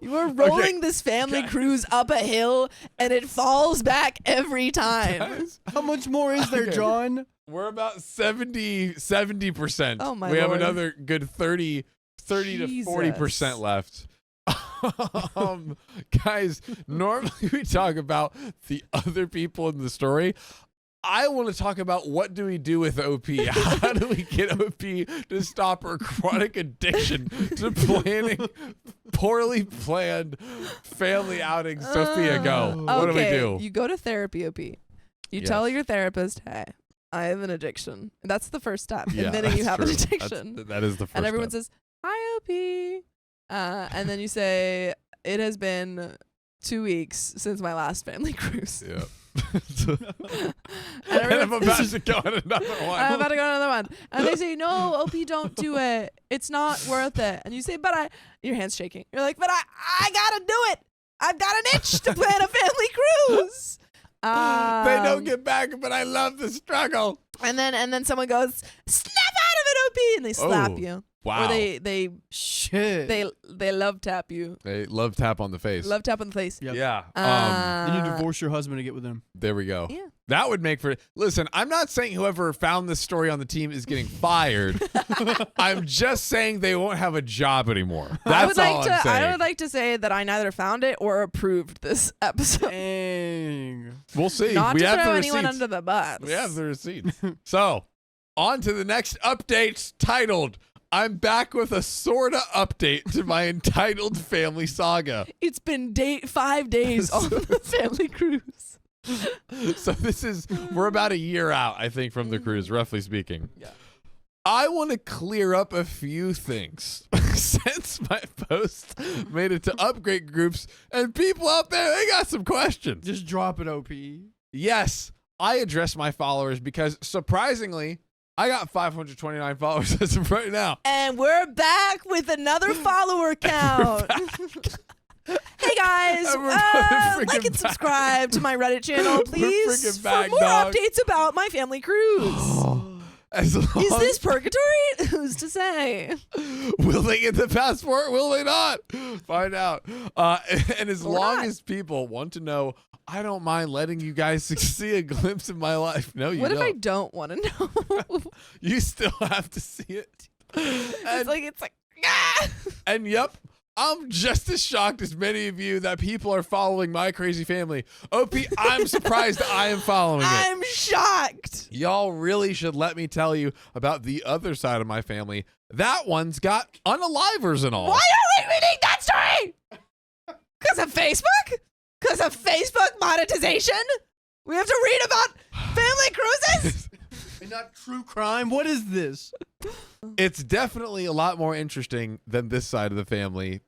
Speaker 3: You are rolling this family
Speaker 1: Guys.
Speaker 3: cruise up a hill, and it falls back every time.
Speaker 1: guys,
Speaker 4: How much more is there,
Speaker 1: Okay.
Speaker 4: John?
Speaker 1: we're about 70%.
Speaker 3: Oh, my
Speaker 1: We have
Speaker 3: Lord.
Speaker 1: another good 30 to 40%
Speaker 3: Jesus.
Speaker 1: left. Guys, normally we talk about the other people in the story. I want to talk about what do we do with OP? How do we get OP to stop her chronic addiction to planning poorly planned family outings? Sophia, go. What do we
Speaker 3: Okay,
Speaker 1: do?
Speaker 3: You go to therapy, OP. You tell your therapist, hey, I have an addiction. That's the first step.
Speaker 1: Yeah,
Speaker 3: Admitting you
Speaker 1: that's
Speaker 3: have an
Speaker 1: true.
Speaker 3: addiction.
Speaker 1: That is the first
Speaker 3: And everyone
Speaker 1: step.
Speaker 3: says, hi, OP. And then you say, it has been 2 weeks since my last family cruise.
Speaker 1: Yeah.
Speaker 3: And
Speaker 1: And I'm
Speaker 3: everyone
Speaker 1: about
Speaker 3: says-
Speaker 1: to go on another one.
Speaker 3: I'm about to go on another one. And they say, no, OP, don't do it. It's not worth it. And you say, your hand's shaking. You're like, but I got to do it. I've got an itch to plan a family cruise.
Speaker 1: They don't get back, but I love the struggle.
Speaker 3: And then someone goes, snap out of it, OP, and they slap
Speaker 1: Oh,
Speaker 3: you.
Speaker 1: Wow.
Speaker 3: Or they
Speaker 4: Shit.
Speaker 3: they love tap you.
Speaker 1: They love tap on the face.
Speaker 3: Love tap on the face.
Speaker 4: Yep.
Speaker 1: Yeah.
Speaker 4: Then you
Speaker 3: Uh,
Speaker 4: divorce your husband to get with him.
Speaker 1: There we go.
Speaker 3: Yeah.
Speaker 1: That would make for. Listen, I'm not saying whoever found this story on the team is getting fired. I'm just saying they won't have a job anymore. That's all I'm saying.
Speaker 3: I would like to say that I neither found it or approved this episode.
Speaker 4: Dang.
Speaker 1: We'll see.
Speaker 3: Not
Speaker 1: we
Speaker 3: to
Speaker 1: have
Speaker 3: throw
Speaker 1: the
Speaker 3: anyone
Speaker 1: receipts.
Speaker 3: under the bus.
Speaker 1: We have the receipts. So, on to the next updates titled, I'm back with a sorta update to my entitled family saga.
Speaker 3: It's been 5 days on the family cruise.
Speaker 1: So we're about a year out, I think, from the cruise, roughly speaking.
Speaker 3: Yeah.
Speaker 1: I want to clear up a few things since my post made it to upgrade groups, and people out there, they got some questions.
Speaker 4: Just drop it, OP.
Speaker 1: Yes, I address my followers because surprisingly, I got 529 followers as of right now.
Speaker 3: And we're back with another follower count. Hey guys,
Speaker 1: And we're freaking
Speaker 3: like and
Speaker 1: back.
Speaker 3: subscribe to my Reddit channel, please,
Speaker 1: freaking
Speaker 3: for
Speaker 1: back,
Speaker 3: more
Speaker 1: dog.
Speaker 3: updates about my family cruise.
Speaker 1: As long
Speaker 3: Is this purgatory? Who's to say?
Speaker 1: Will they get the passport? Will they not? Find out. And as
Speaker 3: Or
Speaker 1: long
Speaker 3: not.
Speaker 1: as people want to know, I don't mind letting you guys see a glimpse of my life. No, you
Speaker 3: What
Speaker 1: don't.
Speaker 3: if I don't want to know?
Speaker 1: You still have to see it.
Speaker 3: it's like ah!
Speaker 1: And yep, I'm just as shocked as many of you that people are following my crazy family. OP, I'm surprised I am following it.
Speaker 3: I'm shocked.
Speaker 1: Y'all really should let me tell you about the other side of my family. That one's got unalivers and all.
Speaker 3: Why are we reading that story? Because of Facebook? Because of Facebook monetization? We have to read about family cruises?
Speaker 4: And not true crime. What is this?
Speaker 1: It's definitely a lot more interesting than this side of the family.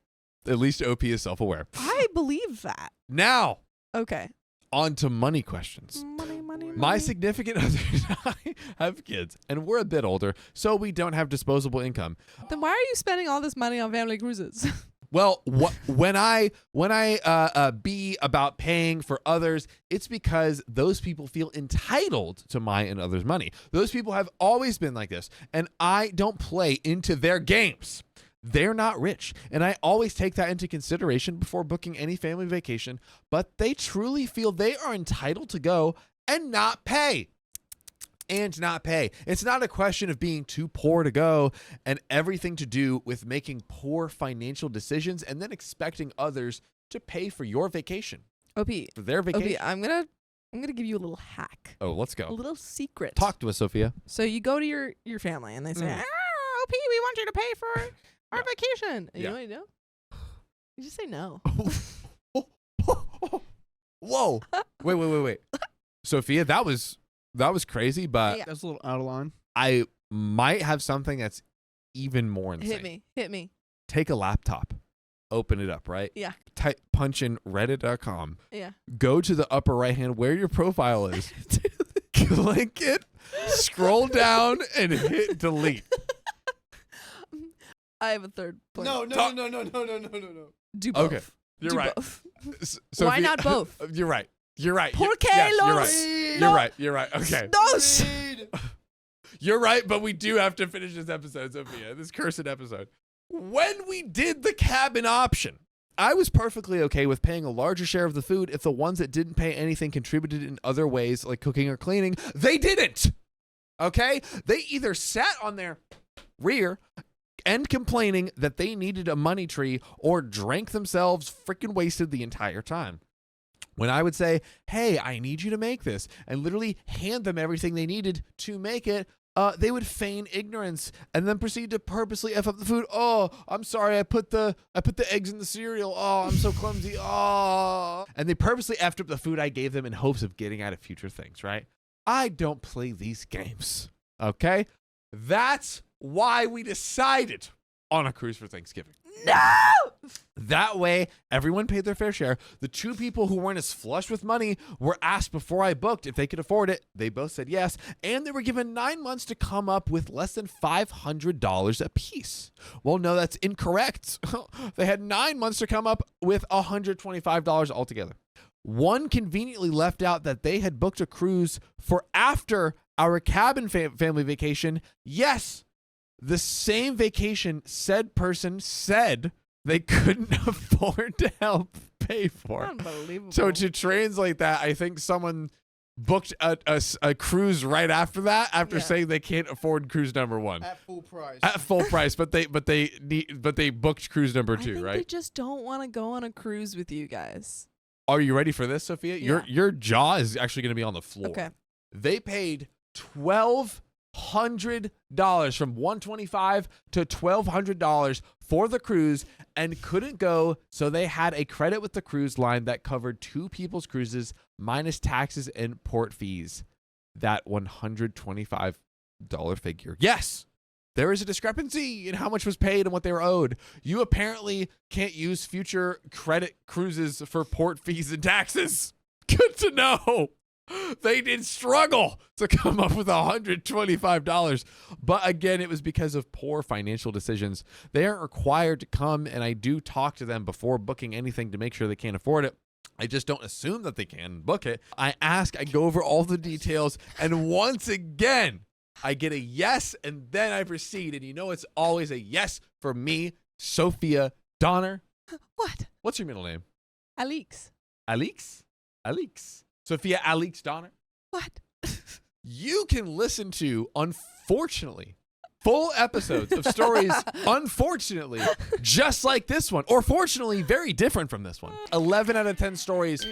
Speaker 1: At least OP is self-aware.
Speaker 3: I believe that.
Speaker 1: Now,
Speaker 3: Okay.
Speaker 1: on to money questions.
Speaker 3: Money.
Speaker 1: My significant other and I have kids, and we're a bit older, so we don't have disposable income.
Speaker 3: Then why are you spending all this money on family cruises?
Speaker 1: Well, when I be about paying for others, it's because those people feel entitled to my and others' money. Those people have always been like this, and I don't play into their games. They're not rich, and I always take that into consideration before booking any family vacation, but they truly feel they are entitled to go and not pay. It's not a question of being too poor to go and everything to do with making poor financial decisions and then expecting others to pay for your vacation.
Speaker 3: OP.
Speaker 1: For their vacation.
Speaker 3: OP, I'm gonna give you a little hack.
Speaker 1: Oh, let's
Speaker 3: A
Speaker 1: go.
Speaker 3: little secret.
Speaker 1: Talk to us, Sophia.
Speaker 3: So you go to your family and they say, OP, we want you to pay for our vacation. And you know what you do? You just say no.
Speaker 1: Whoa. Wait. Sophia, that was crazy, but
Speaker 3: Yeah.
Speaker 4: That's a little out of line.
Speaker 1: I might have something that's even more insane.
Speaker 3: Hit me.
Speaker 1: Take a laptop, open it up, right?
Speaker 3: Yeah.
Speaker 1: Punch in reddit.com.
Speaker 3: Yeah.
Speaker 1: Go to the upper right hand where your profile is. Click it, scroll down, and hit delete.
Speaker 3: I have a third point.
Speaker 4: No.
Speaker 3: Do both.
Speaker 1: Okay. You're
Speaker 3: Do
Speaker 1: right.
Speaker 3: both.
Speaker 1: Sophia,
Speaker 3: not both?
Speaker 1: You're right.
Speaker 3: Porque
Speaker 1: You're right. You're right. Okay.
Speaker 3: Dos.
Speaker 1: You're right, but we do have to finish this episode, Sophia. This cursed episode. When we did the cabin option, I was perfectly okay with paying a larger share of the food if the ones that didn't pay anything contributed in other ways, like cooking or cleaning. They didn't. Okay? They either sat on their rear and complaining that they needed a money tree or drank themselves freaking wasted the entire time. When I would say, hey, I need you to make this, and literally hand them everything they needed to make it, they would feign ignorance and then proceed to purposely F up the food. Oh, I'm sorry, I put the eggs in the cereal. Oh, I'm so clumsy. Oh. And they purposely effed up the food I gave them in hopes of getting out of future things, right? I don't play these games, okay? That's why we decided on a cruise for Thanksgiving.
Speaker 3: No!
Speaker 1: That way, everyone paid their fair share. The two people who weren't as flush with money were asked before I booked if they could afford it. They both said yes, and they were given 9 months to come up with less than $500 apiece. Well, no, that's incorrect. They had 9 months to come up with $125 altogether. One conveniently left out that they had booked a cruise for after our cabin family vacation. Yes, the same vacation said person said they couldn't afford to help pay for.
Speaker 3: Unbelievable.
Speaker 1: So to translate that, I think someone booked a cruise right after that, after saying they can't afford cruise number 1
Speaker 4: At full price.
Speaker 1: at full price, but they booked cruise number 2,
Speaker 3: I think
Speaker 1: right?
Speaker 3: they just don't want to go on a cruise with you guys.
Speaker 1: Are you ready for this, Sophia?
Speaker 3: Yeah.
Speaker 1: Your jaw is actually going to be on the floor.
Speaker 3: Okay.
Speaker 1: They paid $1,200 from $125 to $1,200 for the cruise and couldn't go, so they had a credit with the cruise line that covered 2 people's cruises minus taxes and port fees. That $125 figure. Yes, there is a discrepancy in how much was paid and what they were owed. You apparently can't use future credit cruises for port fees and taxes. Good to know. They did struggle to come up with $125. But again, it was because of poor financial decisions. They aren't required to come, and I do talk to them before booking anything to make sure they can't afford it. I just don't assume that they can book it. I ask, I go over all the details, and once again, I get a yes, and then I proceed. And you know it's always a yes for me, Sophia Donner.
Speaker 3: What?
Speaker 1: What's your middle name?
Speaker 3: Alix.
Speaker 1: Alix? Sophia Alix Donner.
Speaker 3: What?
Speaker 1: You can listen to, unfortunately, full episodes of stories, unfortunately, just like this one, or fortunately, very different from this one. 11 out of 10 stories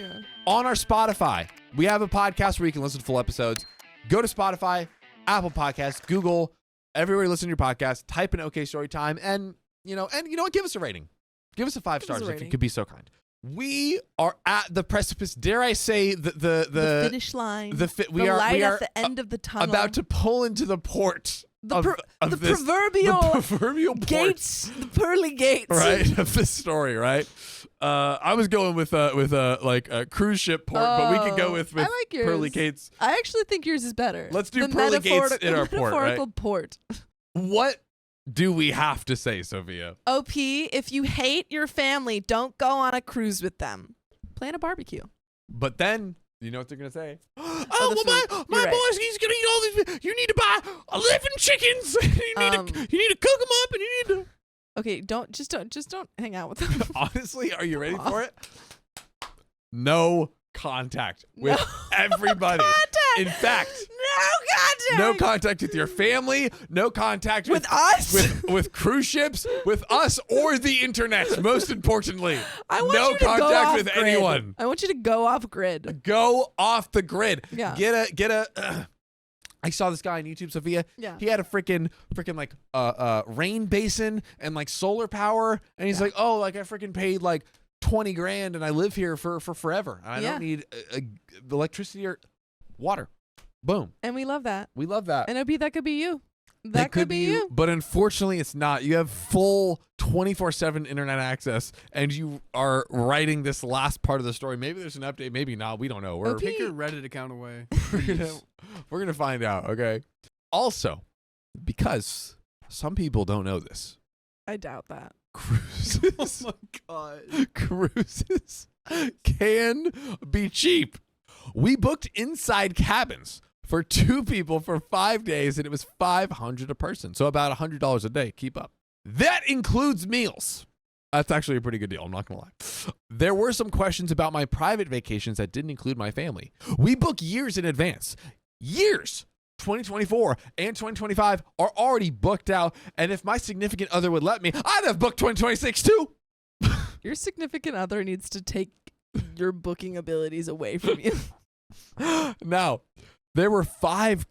Speaker 1: on our Spotify. We have a podcast where you can listen to full episodes. Go to Spotify, Apple Podcasts, Google, everywhere you listen to your podcast, type in OK Storytime, and you know what? Give us a rating. Give us a 5 stars if you could be so kind. We are at the precipice. Dare I say the
Speaker 3: finish line?
Speaker 1: We are
Speaker 3: at the end of the tunnel.
Speaker 1: about to pull into the port.
Speaker 3: The
Speaker 1: this,
Speaker 3: proverbial
Speaker 1: the proverbial port,
Speaker 3: gates, the pearly gates,
Speaker 1: right, of this story, right? I was going with like a cruise ship port, but we could go with
Speaker 3: I like yours.
Speaker 1: pearly gates.
Speaker 3: I actually think yours is better.
Speaker 1: Let's do
Speaker 3: the
Speaker 1: pearly gates in our port, right?
Speaker 3: Metaphorical port.
Speaker 1: What do we have to say, Sophia?
Speaker 3: OP, if you hate your family, don't go on a cruise with them. Plan a barbecue.
Speaker 1: But then, you know what they're going to say? My
Speaker 3: right.
Speaker 1: boss, he's going to eat all these. You need to buy 11 chickens. you need to cook them up, and you need to.
Speaker 3: Okay, just don't hang out with them.
Speaker 1: Honestly, are you ready for it? No contact with everybody.
Speaker 3: Contact.
Speaker 1: In fact,
Speaker 3: No
Speaker 1: No contact with your family. No contact
Speaker 3: With us?
Speaker 1: with cruise ships, with us, or the internet. Most importantly,
Speaker 3: I want
Speaker 1: no
Speaker 3: you to go
Speaker 1: contact
Speaker 3: off
Speaker 1: with
Speaker 3: grid.
Speaker 1: anyone.
Speaker 3: I want you to go off grid.
Speaker 1: Go off the grid.
Speaker 3: Yeah.
Speaker 1: Get a. I saw this guy on YouTube, Sophia.
Speaker 3: Yeah.
Speaker 1: He had a freaking like rain basin and like solar power, and he's like, oh, like I freaking paid like 20 grand, and I live here for forever. And I don't need electricity or water. Boom.
Speaker 3: And we love that.
Speaker 1: We love that.
Speaker 3: And that could be you. That could be you.
Speaker 1: But unfortunately, it's not. You have full 24/7 internet access, and you are writing this last part of the story. Maybe there's an update. Maybe not. We don't know. We're
Speaker 4: Take your Reddit account away.
Speaker 1: we're gonna find out. Okay. Also, because some people don't know this,
Speaker 3: I doubt that.
Speaker 1: cruises.
Speaker 4: Oh my god.
Speaker 1: Cruises can be cheap. We booked inside cabins for 2 people for 5 days, and it was $500 a person. So about $100 a day. Keep up. That includes meals. That's actually a pretty good deal. I'm not going to lie. There were some questions about my private vacations that didn't include my family. We book years in advance. Years. 2024 and 2025 are already booked out. And if my significant other would let me, I'd have booked 2026 too.
Speaker 3: Your significant other needs to take your booking abilities away from you.
Speaker 1: Now, there were 5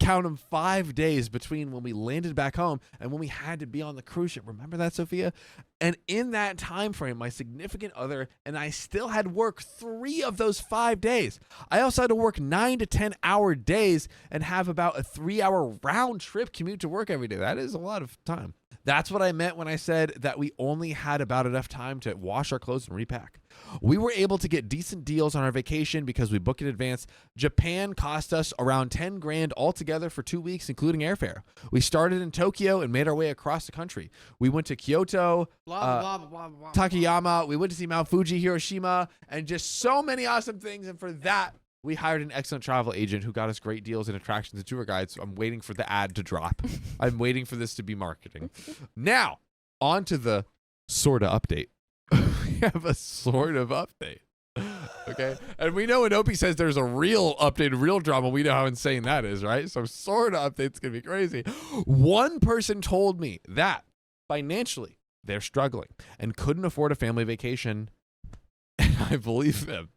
Speaker 1: days between when we landed back home and when we had to be on the cruise ship. Remember that, Sophia? And in that time frame, my significant other and I still had work 3 of those 5 days. I also had to work 9 to 10 hour days and have about a 3-hour round trip commute to work every day. That is a lot of time. That's what I meant when I said that we only had about enough time to wash our clothes and repack. We were able to get decent deals on our vacation because we booked in advance. Japan cost us around 10 grand altogether for 2 weeks, including airfare. We started in Tokyo and made our way across the country. We went to Kyoto, Takayama. We went to see Mount Fuji, Hiroshima, and just so many awesome things. And for that, we hired an excellent travel agent who got us great deals and attractions and tour guides. So I'm waiting for the ad to drop. I'm waiting for this to be marketing. Now, on to the sort of update. We have a sort of update. Okay. And we know when Opie says there's a real update, real drama, we know how insane that is, right? So sort of update's going to be crazy. One person told me that financially they're struggling and couldn't afford a family vacation. And I believe them.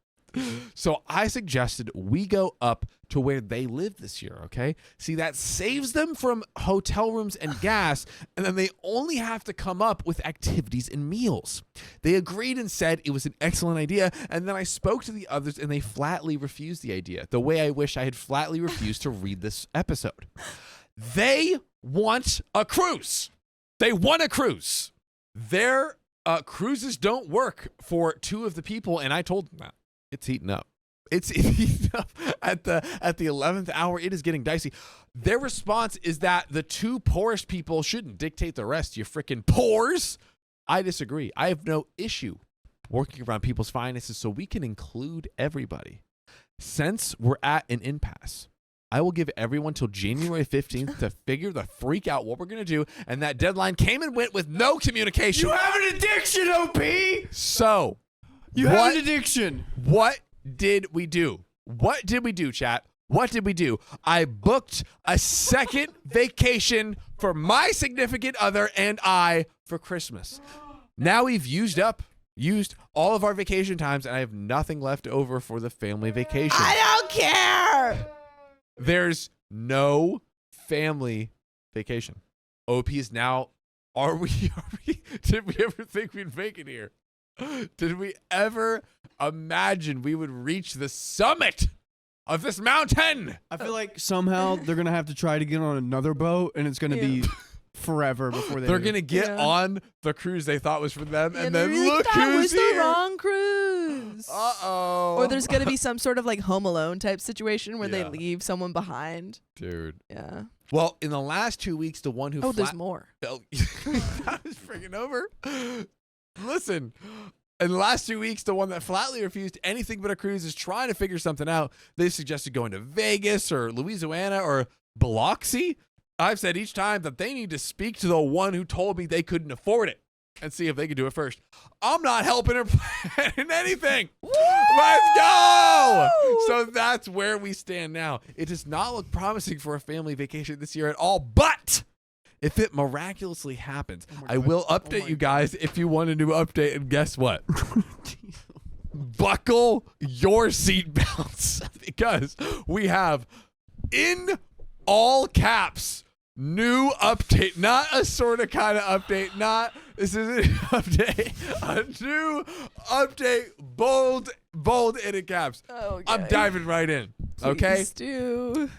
Speaker 1: So I suggested we go up to where they live this year, okay? See, that saves them from hotel rooms and gas, and then they only have to come up with activities and meals. They agreed and said it was an excellent idea, and then I spoke to the others, and they flatly refused the idea, the way I wish I had flatly refused to read this episode. They want a cruise. They want a cruise. Their cruises don't work for 2 of the people, and I told them that. It's heating up. It's heating up at the 11th hour. It is getting dicey. Their response is that the 2 poorest people shouldn't dictate the rest, you freaking pores. I disagree. I have no issue working around people's finances so we can include everybody. Since we're at an impasse, I will give everyone till January 15th to figure the freak out what we're going to do. And that deadline came and went with no communication.
Speaker 4: You have an addiction, OP!
Speaker 1: So...
Speaker 4: You have an addiction.
Speaker 1: What did we do? What did we do, chat? What did we do? I booked a second vacation for my significant other and I for Christmas. Now we've used all of our vacation times, and I have nothing left over for the family vacation.
Speaker 3: I don't care.
Speaker 1: There's no family vacation. OP is now, did we ever think we'd make it here? Did we ever imagine we would reach the summit of this mountain?
Speaker 4: I feel like somehow they're going to have to try to get on another boat, and it's going to be forever before
Speaker 1: they're going to get on the cruise they thought was for them, and then
Speaker 3: like,
Speaker 1: look
Speaker 3: that
Speaker 1: who's
Speaker 3: was
Speaker 1: here.
Speaker 3: the wrong cruise.
Speaker 1: Uh-oh.
Speaker 3: Or there's going to be some sort of like Home Alone type situation where they leave someone behind.
Speaker 1: Dude.
Speaker 3: Yeah.
Speaker 1: Well, in the last 2 weeks, the one who
Speaker 3: there's more.
Speaker 1: That was freaking over. Listen, in the last 2 weeks, the one that flatly refused anything but a cruise is trying to figure something out. They suggested going to Vegas or Louisiana or Biloxi. I've said each time that they need to speak to the one who told me they couldn't afford it and see if they could do it first. I'm not helping her plan anything. Woo! Let's go! So So that's where we stand now. It does not look promising for a family vacation this year at all, but if it miraculously happens, I will update you guys if you want a new update. And guess what? Buckle your seatbelts because we have in all caps new update, not a sort of kind of update, not this is an update, a new update, bold in caps.
Speaker 3: Okay.
Speaker 1: I'm diving right in. Okay.
Speaker 3: Please do.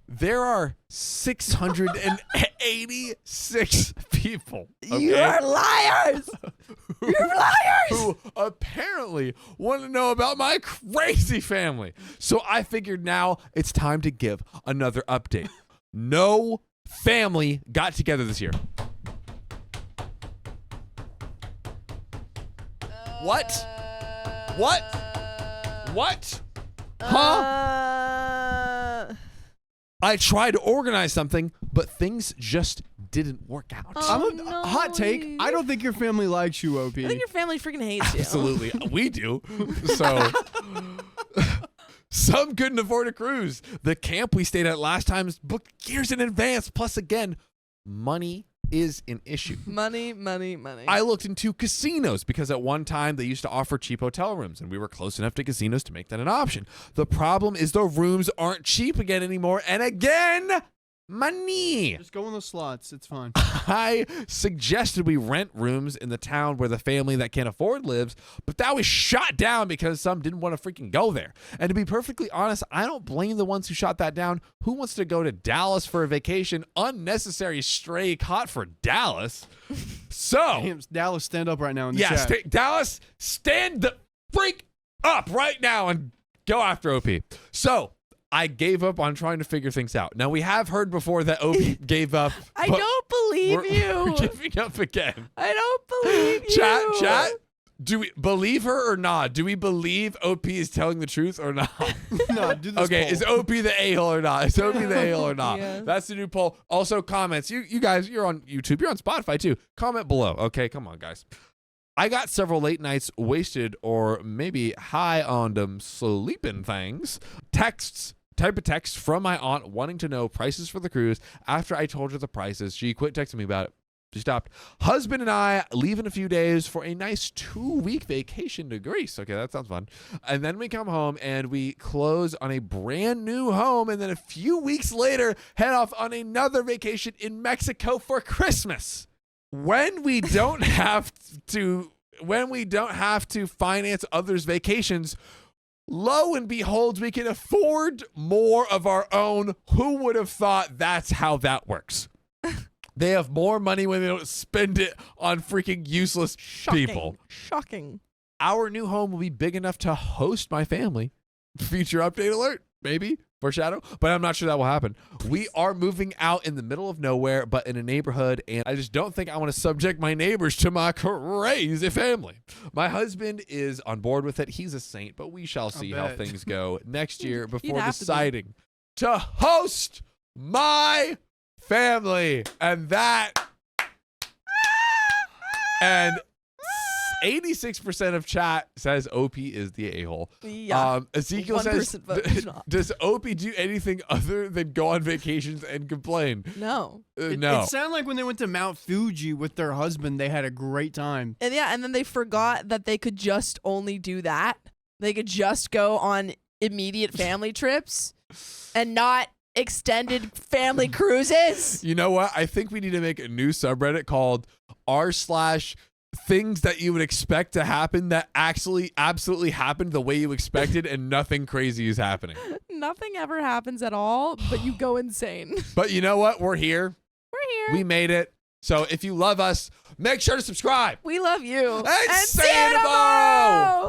Speaker 1: There are 686 people. Okay?
Speaker 3: You are liars. You're liars.
Speaker 1: Who apparently want to know about my crazy family. So I figured now it's time to give another update. No family got together this year. What? Huh? I tried to organize something, but things just didn't work out.
Speaker 4: Hot take. I don't think your family likes you, OP.
Speaker 3: I think your family freaking hates you.
Speaker 1: Absolutely. We do. So some couldn't afford a cruise. The camp we stayed at last time is booked years in advance. Plus, again, money is an issue.
Speaker 3: Money.
Speaker 1: I looked into casinos because at one time they used to offer cheap hotel rooms and we were close enough to casinos to make that an option. The problem is the rooms aren't cheap again anymore. And again, money.
Speaker 4: Just go in the slots. It's fine.
Speaker 1: I suggested we rent rooms in the town where the family that can't afford lives, but that was shot down because some didn't want to freaking go there. And to be perfectly honest, I don't blame the ones who shot that down. Who wants to go to Dallas for a vacation? Unnecessary stray caught for Dallas. So,
Speaker 4: Damn, Dallas, stand up right now in the chat.
Speaker 1: Dallas, stand the freak up right now and go after OP. So, I gave up on trying to figure things out. Now, we have heard before that OP gave up.
Speaker 3: I don't believe you.
Speaker 1: We're giving up again.
Speaker 3: I don't believe you.
Speaker 1: Chat, do we believe her or not? Do we believe OP is telling the truth or not?
Speaker 4: No, do this
Speaker 1: Okay,
Speaker 4: poll.
Speaker 1: is OP the a-hole or not? Is OP the a-hole or not?
Speaker 3: Yeah.
Speaker 1: That's the new poll. Also, comments. You guys, you're on YouTube. You're on Spotify, too. Comment below. Okay, come on, guys. I got several late nights wasted or maybe high on them sleeping things. Type of text from my aunt wanting to know prices for the cruise. After I told her the prices, she quit texting me about it. She stopped. Husband and I leave in a few days for a nice 2-week vacation to Greece. Okay, that sounds fun. And then we come home and we close on a brand new home. And then a few weeks later, head off on another vacation in Mexico for Christmas. When we don't have to finance others' vacations, lo and behold, we can afford more of our own. Who would have thought that's how that works? They have more money when they don't spend it on freaking useless people.
Speaker 3: Shocking.
Speaker 1: Our new home will be big enough to host my family. Future update alert, maybe. Foreshadow, but I'm not sure that will happen. We are moving out in the middle of nowhere, but in a neighborhood, and I just don't think I want to subject my neighbors to my crazy family. My husband is on board with it. He's a saint, but we shall see how things go next year before deciding to host my family. And 86% of chat says OP is the a-hole.
Speaker 3: Yeah.
Speaker 1: Ezekiel says, does OP do anything other than go on vacations and complain?
Speaker 3: No.
Speaker 1: No.
Speaker 4: It sounded like when they went to Mount Fuji with their husband, they had a great time.
Speaker 3: And and then they forgot that they could just only do that. They could just go on immediate family trips and not extended family cruises.
Speaker 1: You know what? I think we need to make a new subreddit called r/things that you would expect to happen that actually absolutely happened the way you expected and nothing crazy is happening.
Speaker 3: Nothing ever happens at all, but you go insane.
Speaker 1: But you know what? We're here.
Speaker 3: We're here.
Speaker 1: We made it. So if you love us, make sure to subscribe.
Speaker 3: We love you.
Speaker 1: And see you tomorrow.